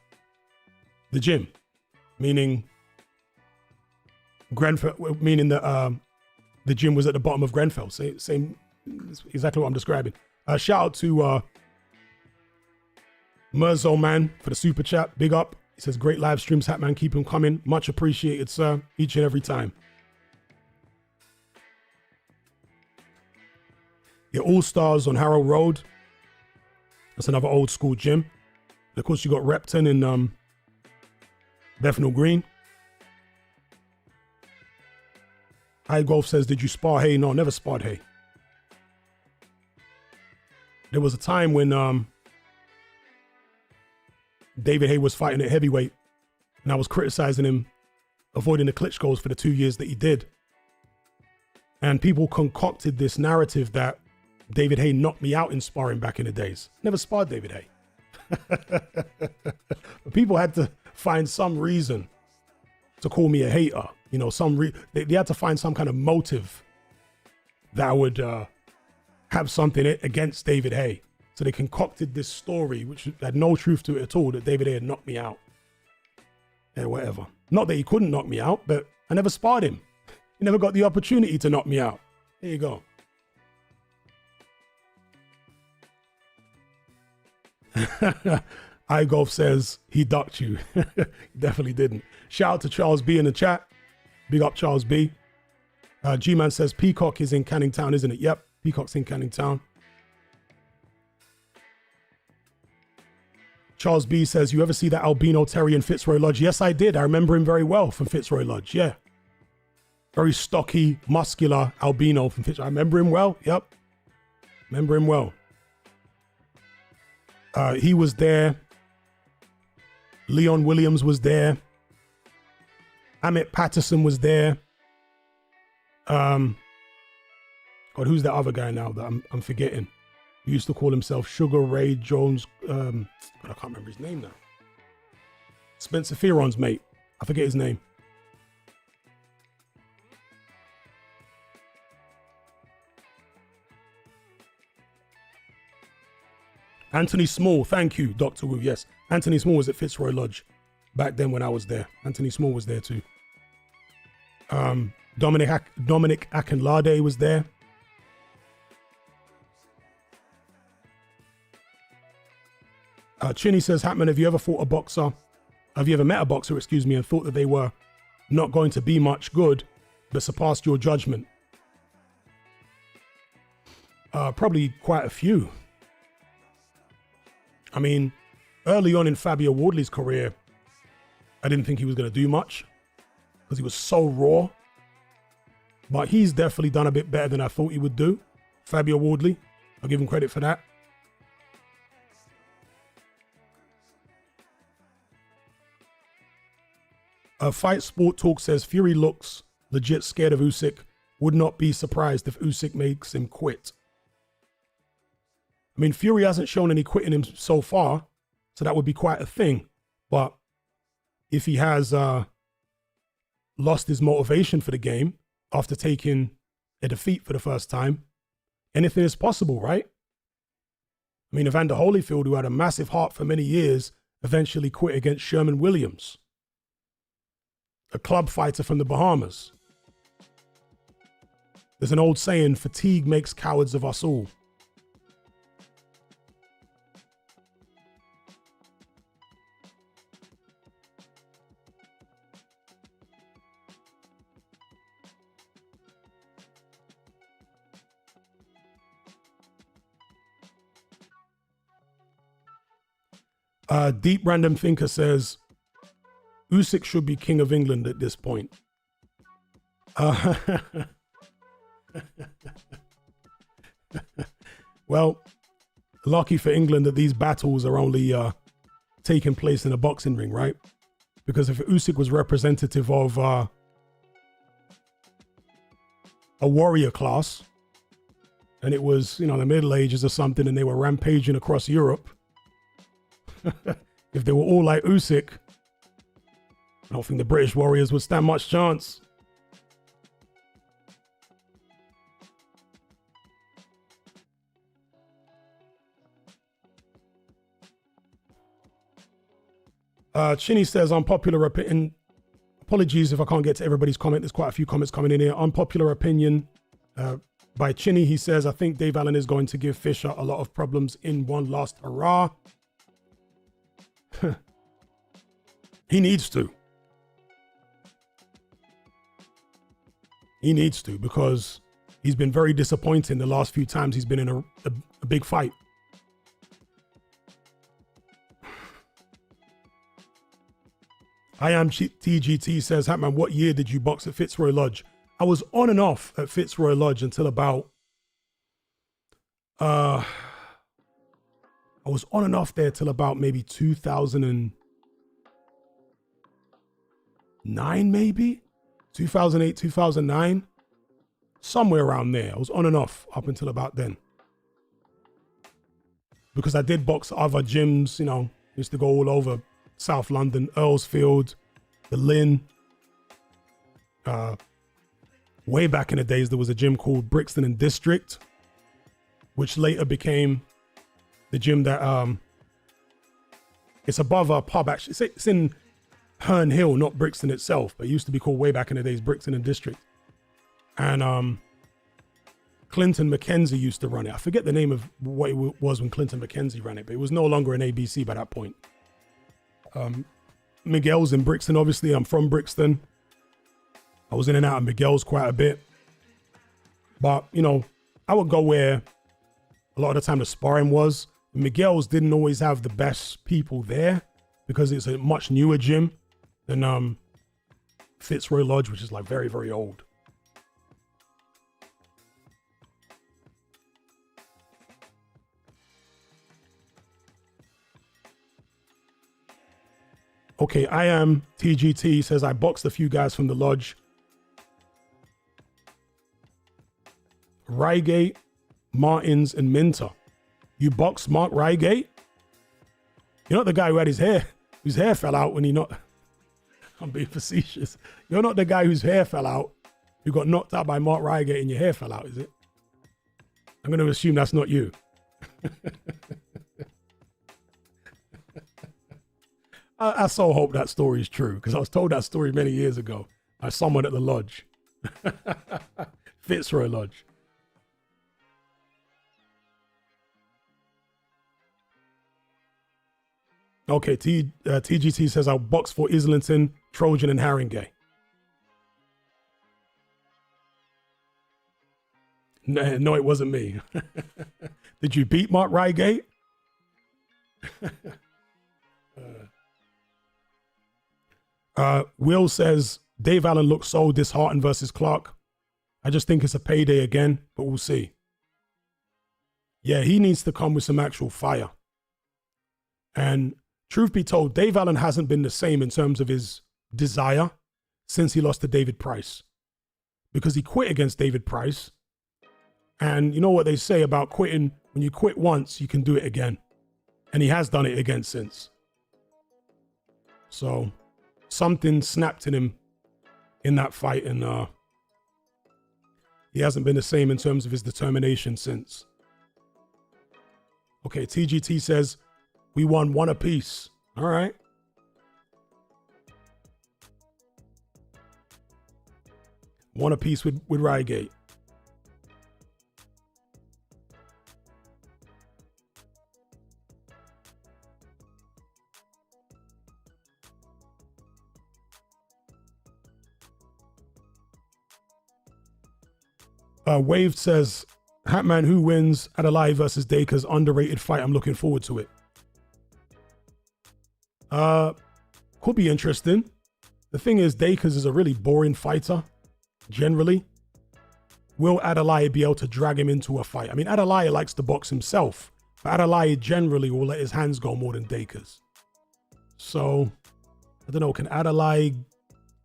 the gym, meaning Grenfell, meaning that the gym was at the bottom of Grenfell. Same, exactly what I'm describing. Shout out to Merzo Man for the super chat. Big up. He says, great live streams, Hatman. Keep them coming. Much appreciated, sir. Each and every time. Yeah, All Stars on Harrow Road. That's another old school gym. And of course, you got Repton in Bethnal Green. High Golf says, did you spar Haye? No, never sparred Haye. There was a time when David Haye was fighting at heavyweight, and I was criticizing him, avoiding the Klitschko's for the 2 years that he did. And people concocted this narrative that David Haye knocked me out in sparring back in the days. Never sparred David Haye. But people had to find some reason to call me a hater. You know, they had to find some kind of motive that would have something against David Haye. So they concocted this story, which had no truth to it at all, that David Haye had knocked me out. Yeah, whatever. Not that he couldn't knock me out, but I never sparred him. He never got the opportunity to knock me out. There you go. iGolf says he ducked you. Definitely didn't. Shout out to Charles B in the chat. Big up Charles B. G-Man says Peacock is in Canning Town, isn't it? Yep, Peacock's in Canning Town. Charles B says, you ever see that albino Terry in Fitzroy Lodge? Yes, I did. I remember him very well from Fitzroy Lodge. Yeah. Very stocky, muscular albino from Fitzroy. I remember him well. Yep. Remember him well. He was there. Leon Williams was there. Amit Patterson was there. God, who's that other guy now that I'm forgetting? He used to call himself Sugar Ray Jones. God, I can't remember his name now. Spencer Fearon's mate. I forget his name. Anthony Small, thank you, Dr. Wu. Yes, Anthony Small was at Fitzroy Lodge back then when I was there. Anthony Small was there too. Dominic Akinlade was there. Chinny says, Hatman, have you ever fought a boxer? Have you ever met a boxer, excuse me, and thought that they were not going to be much good, but surpassed your judgment? Probably quite a few. I mean, early on in Fabio Wardley's career, I didn't think he was going to do much because he was so raw. But he's definitely done a bit better than I thought he would do. Fabio Wardley, I'll give him credit for that. Fight Sport Talk says, Fury looks legit scared of Usyk. Would not be surprised if Usyk makes him quit. I mean, Fury hasn't shown any quitting him so far, so that would be quite a thing. But if he has lost his motivation for the game after taking a defeat for the first time, anything is possible, right? I mean, Evander Holyfield, who had a massive heart for many years, eventually quit against Sherman Williams, a club fighter from the Bahamas. There's an old saying, fatigue makes cowards of us all. Deep Random Thinker says, Usyk should be king of England at this point. Well, lucky for England that these battles are only taking place in a boxing ring, right? Because if Usyk was representative of a warrior class, and it was, you know, the Middle Ages or something, and they were rampaging across Europe, if they were all like Usyk, I don't think the British Warriors would stand much chance. Chinny says, unpopular opinion. Apologies if I can't get to everybody's comment. There's quite a few comments coming in here. Unpopular opinion by Chinny. He says, I think Dave Allen is going to give Fisher a lot of problems in one last hurrah. He needs to. He needs to, because he's been very disappointing the last few times he's been in a big fight. I am TGT says, Hatman, what year did you box at Fitzroy Lodge? I was on and off at Fitzroy Lodge until about, I was on and off there till about maybe 2009, maybe 2008, 2009, somewhere around there. I was on and off up until about then, because I did box other gyms, you know, used to go all over South London, Earlsfield, the Lynn. Way back in the days, there was a gym called Brixton and District, which later became the gym that, it's above our pub, actually. It's in Herne Hill, not Brixton itself, but it used to be called way back in the days Brixton and District. And Clinton McKenzie used to run it. I forget the name of what it was when Clinton McKenzie ran it, but it was no longer an ABC by that point. Miguel's in Brixton, obviously. I'm from Brixton. I was in and out of Miguel's quite a bit. But, you know, I would go where a lot of the time the sparring was. Miguel's didn't always have the best people there because it's a much newer gym than Fitzroy Lodge, which is like very, very old. Okay, I am TGT says, I boxed a few guys from the lodge. Reigate, Martins, and Minter. You boxed Mark Reigate? You're not the guy who had whose hair fell out when he not... I'm being facetious. You're not the guy whose hair fell out, who got knocked out by Mark Reigate and your hair fell out, is it? I'm going to assume that's not you. I so hope that story is true, because I was told that story many years ago by someone at the lodge. Fitzroy Lodge. Okay, TGT says I'll box for Islington, Trojan, and Haringey. No, it wasn't me. Did you beat Mark Reigate? Will says Dave Allen looks so disheartened versus Clark. I just think it's a payday again, but we'll see. Yeah, he needs to come with some actual fire. And truth be told, Dave Allen hasn't been the same in terms of his desire since he lost to David Price. Because he quit against David Price. And you know what they say about quitting? When you quit once, you can do it again. And he has done it again since. So something snapped in him in that fight. And he hasn't been the same in terms of his determination since. Okay, TGT says, we won one apiece. All right. One apiece with Reigate. Waved says, Hatman, who wins Adelaide versus Dacre's underrated fight? I'm looking forward to it. Could be interesting. The thing is, Dacre's is a really boring fighter, generally. Will Adelaide be able to drag him into a fight? I mean, Adelaide likes to box himself, but Adelaide generally will let his hands go more than Dacre's. So, I don't know, can Adelaide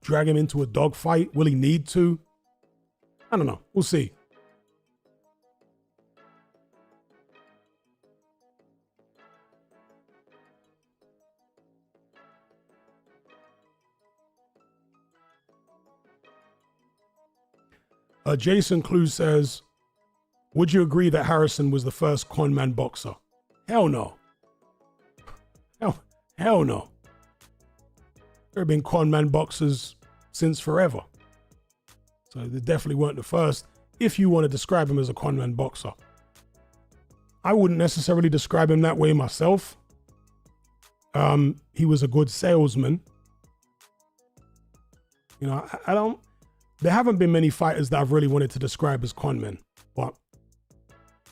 drag him into a dogfight? Will he need to? I don't know. We'll see. Jason Clue says, would you agree that Harrison was the first conman boxer? Hell no. Hell no. There have been conman boxers since forever. So they definitely weren't the first, if you want to describe him as a conman boxer. I wouldn't necessarily describe him that way myself. He was a good salesman. You know, there haven't been many fighters that I've really wanted to describe as conmen, but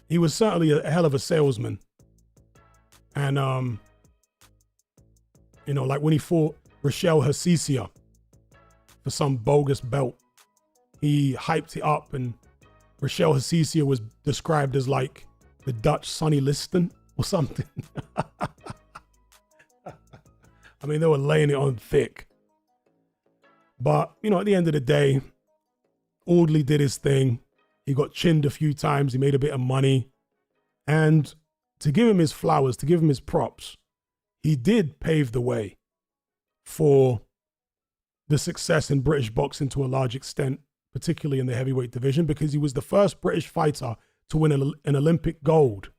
he was certainly a hell of a salesman. And, you know, like when he fought Rochelle Hasisia for some bogus belt, he hyped it up, and Rochelle Hasisia was described as like the Dutch Sonny Liston or something. I mean, they were laying it on thick. But, you know, at the end of the day, Audley did his thing. He got chinned a few times. He made a bit of money. And to give him his flowers, to give him his props, he did pave the way for the success in British boxing to a large extent, particularly in the heavyweight division, because he was the first British fighter to win an Olympic gold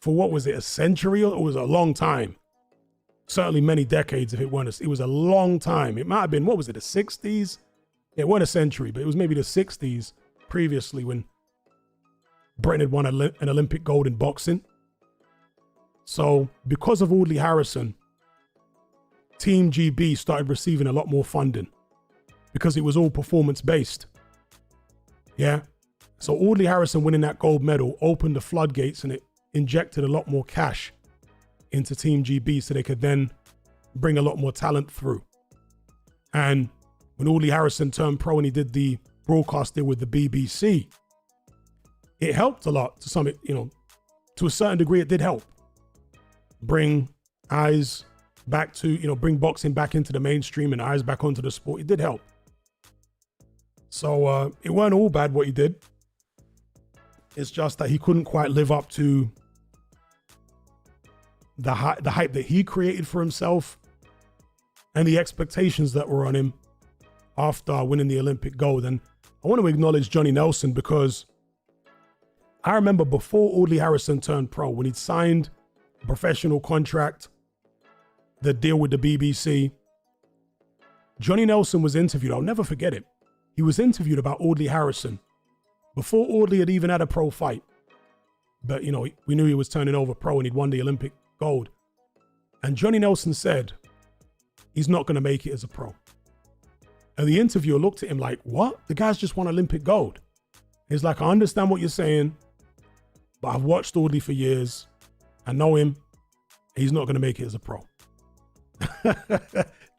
for, what was it, a century? Or it was a long time. Certainly many decades if it weren't. It was a long time. It might have been, what was it, the 60s? It wasn't a century, but it was maybe the 60s previously when Britain had won an Olympic gold in boxing. So because of Audley Harrison, Team GB started receiving a lot more funding because it was all performance-based. Yeah. So Audley Harrison winning that gold medal opened the floodgates, and it injected a lot more cash into Team GB so they could then bring a lot more talent through. And when Audley Harrison turned pro and he did the broadcast deal with the BBC, it helped a lot to some, you know, to a certain degree. It did help bring eyes back to, you know, bring boxing back into the mainstream and eyes back onto the sport. It did help. So it weren't all bad what he did. It's just that he couldn't quite live up to the hype that he created for himself and the expectations that were on him after winning the Olympic gold. And I want to acknowledge Johnny Nelson, because I remember before Audley Harrison turned pro, when he'd signed a professional contract, the deal with the BBC, Johnny Nelson was interviewed. I'll never forget it. He was interviewed about Audley Harrison before Audley had even had a pro fight. But, you know, we knew he was turning over pro and he'd won the Olympic gold. And Johnny Nelson said, he's not going to make it as a pro. And the interviewer looked at him like, what? The guy's just won Olympic gold. He's like, I understand what you're saying, but I've watched Audley for years. I know him. He's not going to make it as a pro.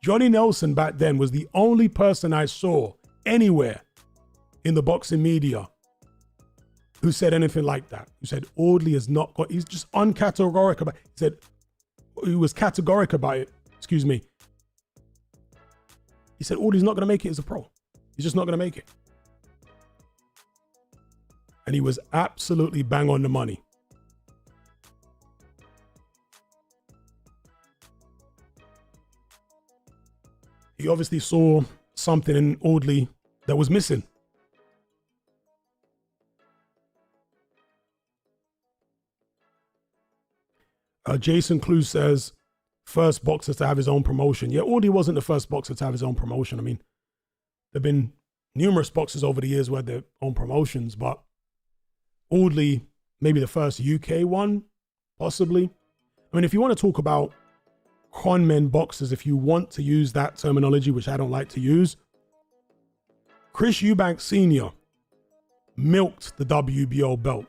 Johnny Nelson back then was the only person I saw anywhere in the boxing media who said anything like that. Who said Audley has not got, he's just uncategoric about it. He said, he was categoric about it. Excuse me. He said, Audley's not going to make it as a pro. He's just not going to make it. And he was absolutely bang on the money. He obviously saw something in Audley that was missing. Jason Clue says, first boxer to have his own promotion. Yeah, Audley wasn't the first boxer to have his own promotion. I mean, there have been numerous boxers over the years who had their own promotions, but Audley, maybe the first UK one, possibly. I mean, if you want to talk about conmen boxers, if you want to use that terminology, which I don't like to use, Chris Eubank Sr. milked the WBO belt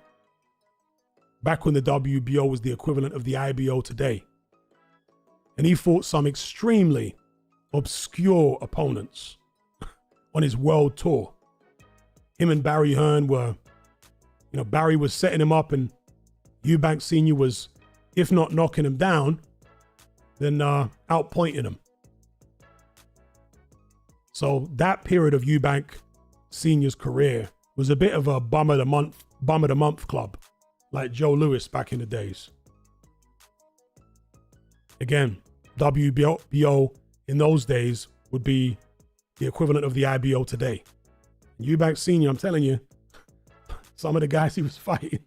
back when the WBO was the equivalent of the IBO today. And he fought some extremely obscure opponents on his world tour. Him and Barry Hearn were, you know, Barry was setting him up and Eubank Sr. was, if not knocking him down, then outpointing him. So that period of Eubank Sr.'s career was a bit of a bum of the month club, like Joe Louis back in the days. Again, WBO in those days would be the equivalent of the IBO today. Eubank Sr., I'm telling you, some of the guys he was fighting,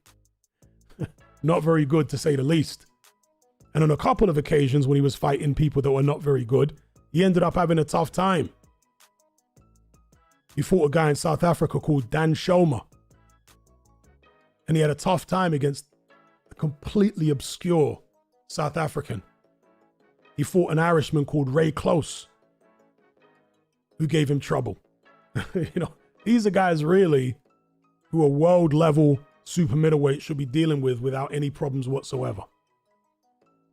not very good to say the least. And on a couple of occasions when he was fighting people that were not very good, he ended up having a tough time. He fought a guy in South Africa called Dan Shoma. And he had a tough time against a completely obscure South African. He fought an Irishman called Ray Close, who gave him trouble. You know, these are guys really who a world level super middleweight should be dealing with without any problems whatsoever.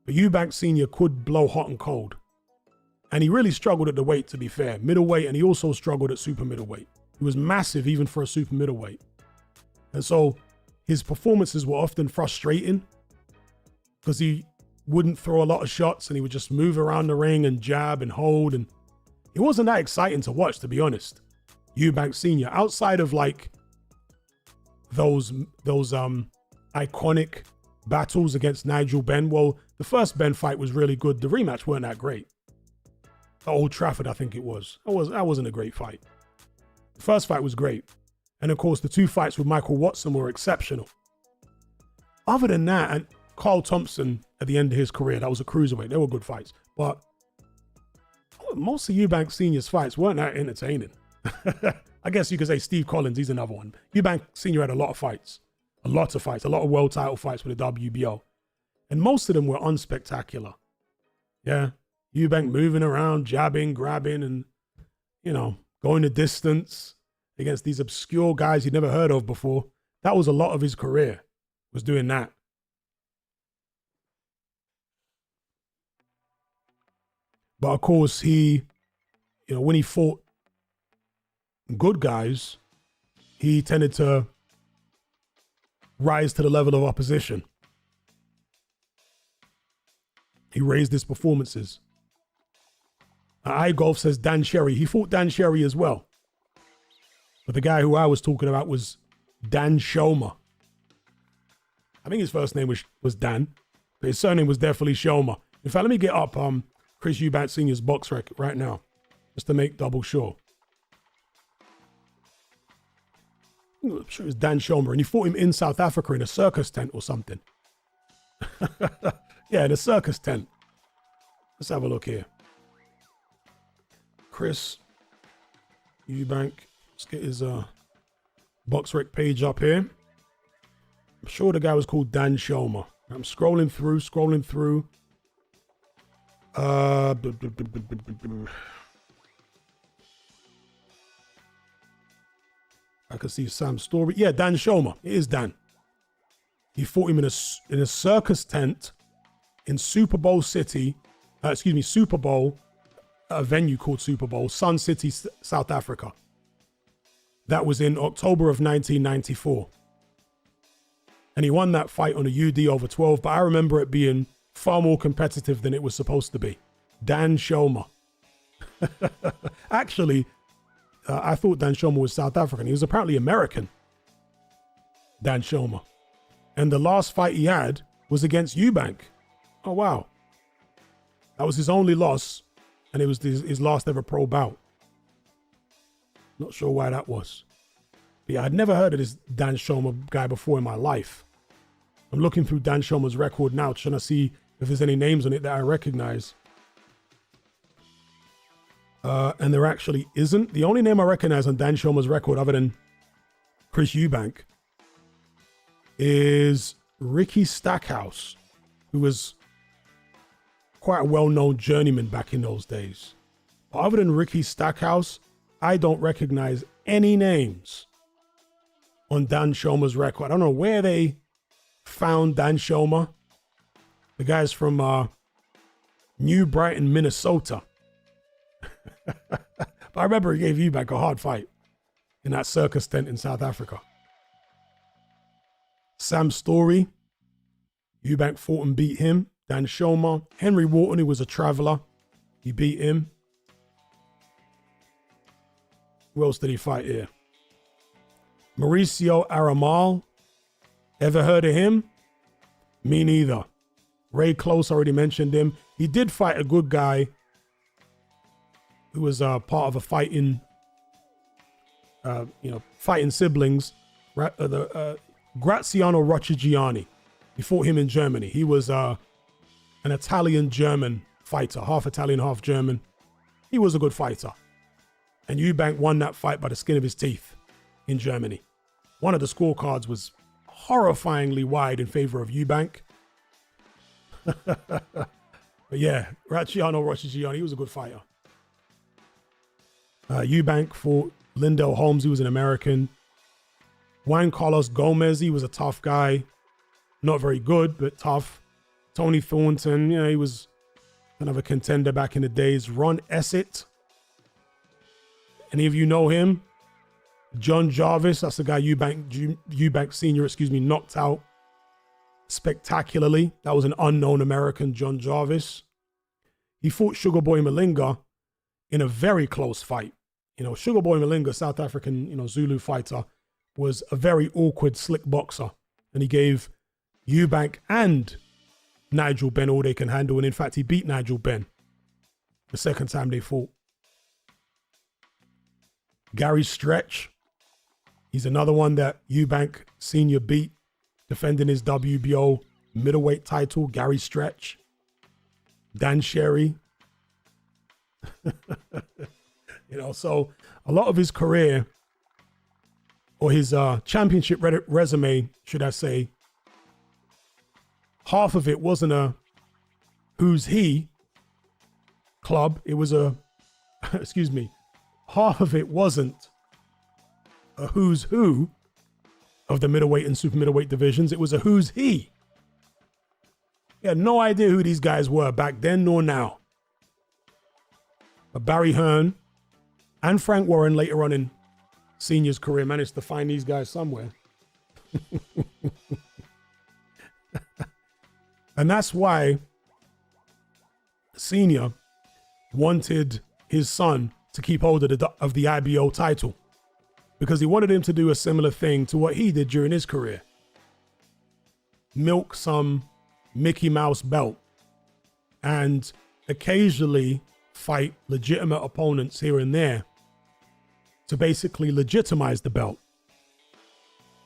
But Eubank Sr. could blow hot and cold. And he really struggled at the weight, to be fair. Middleweight, and he also struggled at super middleweight. He was massive even for a super middleweight. And so his performances were often frustrating because he wouldn't throw a lot of shots and he would just move around the ring and jab and hold. And it wasn't that exciting to watch, to be honest. Eubank Sr., outside of like those iconic battles against Nigel Benn. Well, the first Benn fight was really good. The rematch weren't that great. At Old Trafford, I think it was. That wasn't a great fight. The first fight was great. And of course, the two fights with Michael Watson were exceptional. Other than that, and Carl Thompson at the end of his career, that was a cruiserweight. They were good fights. But most of Eubank Sr.'s fights weren't that entertaining. I guess you could say Steve Collins, he's another one. Eubank Sr. had a lot of fights. A lot of world title fights with the WBO. And most of them were unspectacular. Yeah. Eubank moving around, jabbing, grabbing, and, you know, going the distance against these obscure guys you'd never heard of before. That was a lot of his career, was doing that. But of course, he, you know, when he fought good guys, he tended to rise to the level of opposition. He raised his performances. iGolf says Dan Sherry. He fought Dan Sherry as well. But the guy who I was talking about was Dan Shoma. I think his first name was Dan, but his surname was definitely Shoma. In fact, let me get up Chris Eubank Sr.'s box record right now, just to make double sure. I'm sure it was Dan Shoma, and he fought him in South Africa in a circus tent or something. Yeah, in a circus tent. Let's have a look here. Chris Eubank. Let's get his box rec page up here. I'm sure the guy was called Dan Shoma. I'm scrolling through. I can see Sam's story. Yeah, Dan Shoma. It is Dan. He fought him in a circus tent in Super Bowl City. Super Bowl, a venue called Super Bowl, Sun City, South Africa. That was in October of 1994. And he won that fight on a UD over 12, but I remember it being far more competitive than it was supposed to be. Dan Shoma. Actually, I thought Dan Shoma was South African. He was apparently American. Dan Shoma. And the last fight he had was against Eubank. Oh, wow. That was his only loss, and it was his last ever pro bout. Not sure why that was. But yeah, I'd never heard of this Dan Shoma guy before in my life. I'm looking through Dan Shoma's record now, trying to see if there's any names on it that I recognize. And there actually isn't. The only name I recognize on Dan Shoma's record, other than Chris Eubank, is Ricky Stackhouse, who was quite a well-known journeyman back in those days. But other than Ricky Stackhouse, I don't recognize any names on Dan Shoma's record. I don't know where they found Dan Shoma. The guy's from New Brighton, Minnesota. But I remember he gave Eubank a hard fight in that circus tent in South Africa. Sam Story, Eubank fought and beat him. Dan Shoma, Henry Wharton, who was a traveler, he beat him. Who else did he fight here? Mauricio Aramal, ever heard of him? Me neither. Ray Close, already mentioned him. He did fight a good guy who was part of a fighting, fighting siblings. Graziano Roccigiani. He fought him in Germany. He was an Italian-German fighter, half Italian, half German. He was a good fighter. And Eubank won that fight by the skin of his teeth in Germany. One of the scorecards was horrifyingly wide in favor of Eubank. But yeah, Graziano Roccigiani, he was a good fighter. Eubank fought Lindell Holmes, he was an American. Juan Carlos Gomez, he was a tough guy. Not very good, but tough. Tony Thornton, he was kind of a contender back in the days. Ron Essett. Any of you know him? John Jarvis, that's the guy Eubank Sr., knocked out spectacularly. That was an unknown American, John Jarvis. He fought Sugar Boy Malinga in a very close fight. Sugar Boy Malinga, South African, Zulu fighter, was a very awkward, slick boxer. And he gave Eubank and Nigel Benn all they can handle. And in fact, he beat Nigel Benn the second time they fought. Gary Stretch. He's another one that Eubank Sr. beat, defending his WBO middleweight title. Gary Stretch. Dan Sherry. So a lot of his career, or his championship resume, should I say, half of it wasn't a who's he club. It was a, half of it wasn't a who's who of the middleweight and super middleweight divisions. It was a who's he. He had no idea who these guys were back then nor now. But Barry Hearn and Frank Warren later on in Senior's career managed to find these guys somewhere. And that's why Senior wanted his son to keep hold of the IBO title, because he wanted him to do a similar thing to what he did during his career. Milk some Mickey Mouse belt and occasionally fight legitimate opponents here and there to basically legitimize the belt.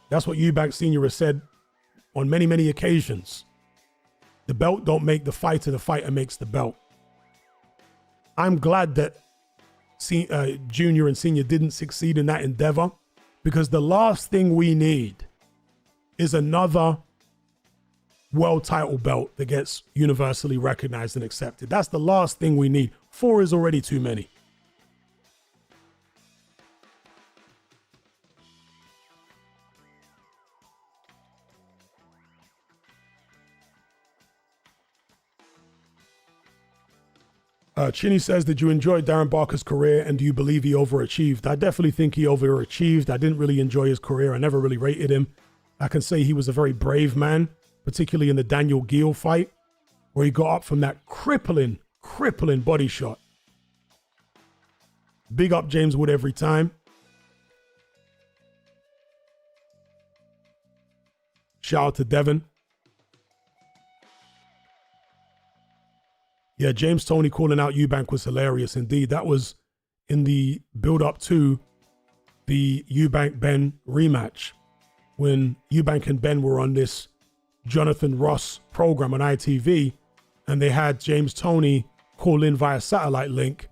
That's what Eubank Sr. has said on many, many occasions. The belt don't make the fighter makes the belt. I'm glad that Junior and Senior didn't succeed in that endeavor, because the last thing we need is another world title belt that gets universally recognized and accepted. That's the last thing we need. 4 is already too many. Chinny says, did you enjoy Darren Barker's career and do you believe he overachieved? I definitely think he overachieved. I didn't really enjoy his career. I never really rated him. I can say he was a very brave man, particularly in the Daniel Geale fight, where he got up from that crippling body shot. Big up James Wood every time. Shout out to Devin. Yeah, James Toney calling out Eubank was hilarious indeed. That was in the build-up to the Eubank-Ben rematch, when Eubank and Ben were on this Jonathan Ross program on ITV, and they had James Toney call in via satellite link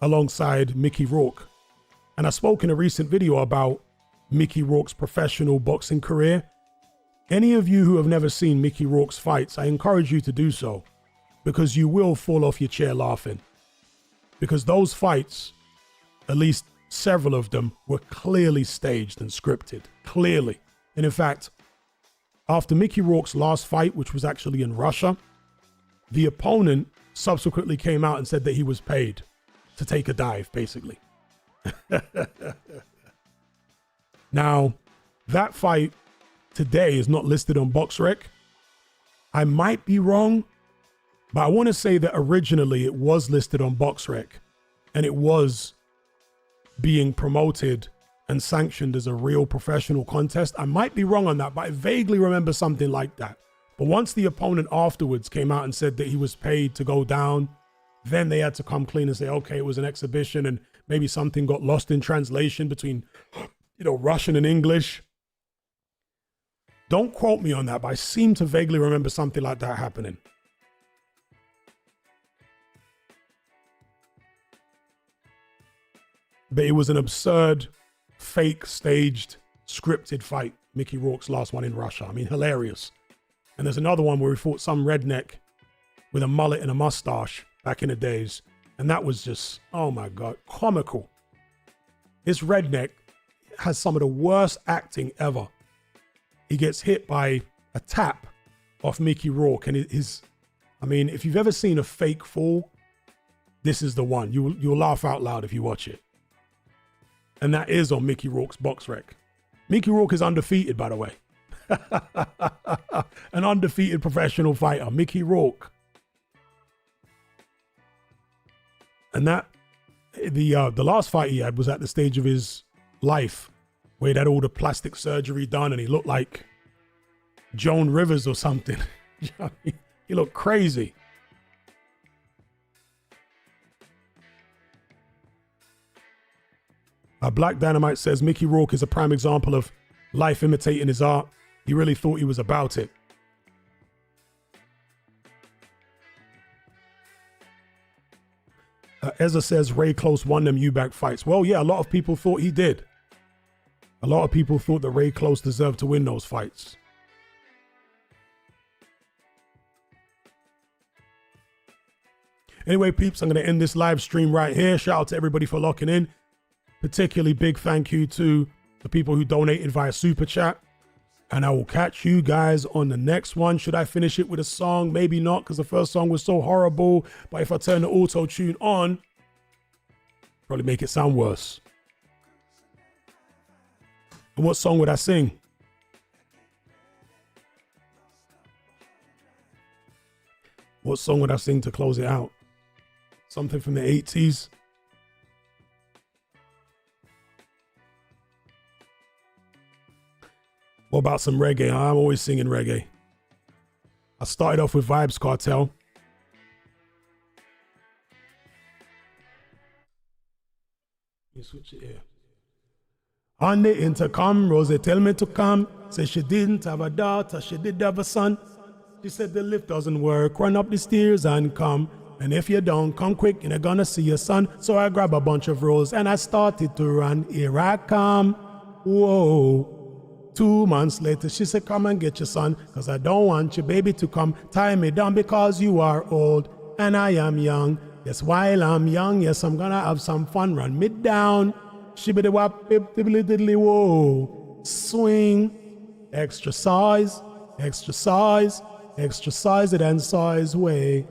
alongside Mickey Rourke. And I spoke in a recent video about Mickey Rourke's professional boxing career. Any of you who have never seen Mickey Rourke's fights, I encourage you to do so, because you will fall off your chair laughing. Because those fights, at least several of them, were clearly staged and scripted. Clearly. And in fact, after Mickey Rourke's last fight, which was actually in Russia, the opponent subsequently came out and said that he was paid to take a dive, basically. Now, that fight today is not listed on BoxRec. I might be wrong, but I want to say that originally it was listed on BoxRec and it was being promoted and sanctioned as a real professional contest. I might be wrong on that, but I vaguely remember something like that. But once the opponent afterwards came out and said that he was paid to go down, then they had to come clean and say, okay, it was an exhibition and maybe something got lost in translation between, Russian and English. Don't quote me on that, but I seem to vaguely remember something like that happening. But it was an absurd, fake, staged, scripted fight. Mickey Rourke's last one in Russia. I mean, hilarious. And there's another one where he fought some redneck with a mullet and a mustache back in the days. And that was just, oh my God, comical. This redneck has some of the worst acting ever. He gets hit by a tap off Mickey Rourke. And if you've ever seen a fake fall, this is the one. You'll laugh out loud if you watch it. And that is on Mickey Rourke's BoxRec. Mickey Rourke is undefeated, by the way. An undefeated professional fighter, Mickey Rourke. And that, the last fight he had was at the stage of his life where he'd had all the plastic surgery done and he looked like Joan Rivers or something. He looked crazy. Black Dynamite says, Mickey Rourke is a prime example of life imitating his art. He really thought he was about it. Ezra says, Ray Close won them Eubank fights. Well, yeah, a lot of people thought he did. A lot of people thought that Ray Close deserved to win those fights. Anyway, peeps, I'm going to end this live stream right here. Shout out to everybody for locking in. Particularly big thank you to the people who donated via Super Chat. And I will catch you guys on the next one. Should I finish it with a song? Maybe not, because the first song was so horrible. But if I turn the auto-tune on, probably make it sound worse. And what song would I sing? What song would I sing to close it out? Something from the 80s? What about some reggae? I'm always singing reggae. I started off with Vibes Cartel. You switch it here. On the intercom, Rosie tell me to come. Say she didn't have a daughter, she did have a son. She said the lift doesn't work, run up the stairs and come. And if you don't come quick, you're gonna see your son. So I grab a bunch of rolls and I started to run. Here I come. Whoa. 2 months later, she said, come and get your son, because I don't want your baby to come tie me down because you are old and I am young. Yes, while I'm young, yes, I'm gonna have some fun. Run me down. Shibbity wap, dibbly diddly whoa. Swing. Extra size, extra size, extra size it and size way.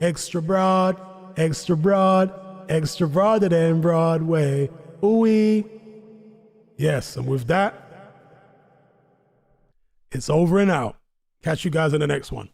Extra broad, extra broad, extra broader than Broadway. Ooh-wee. Yes, and with that, it's over and out. Catch you guys in the next one.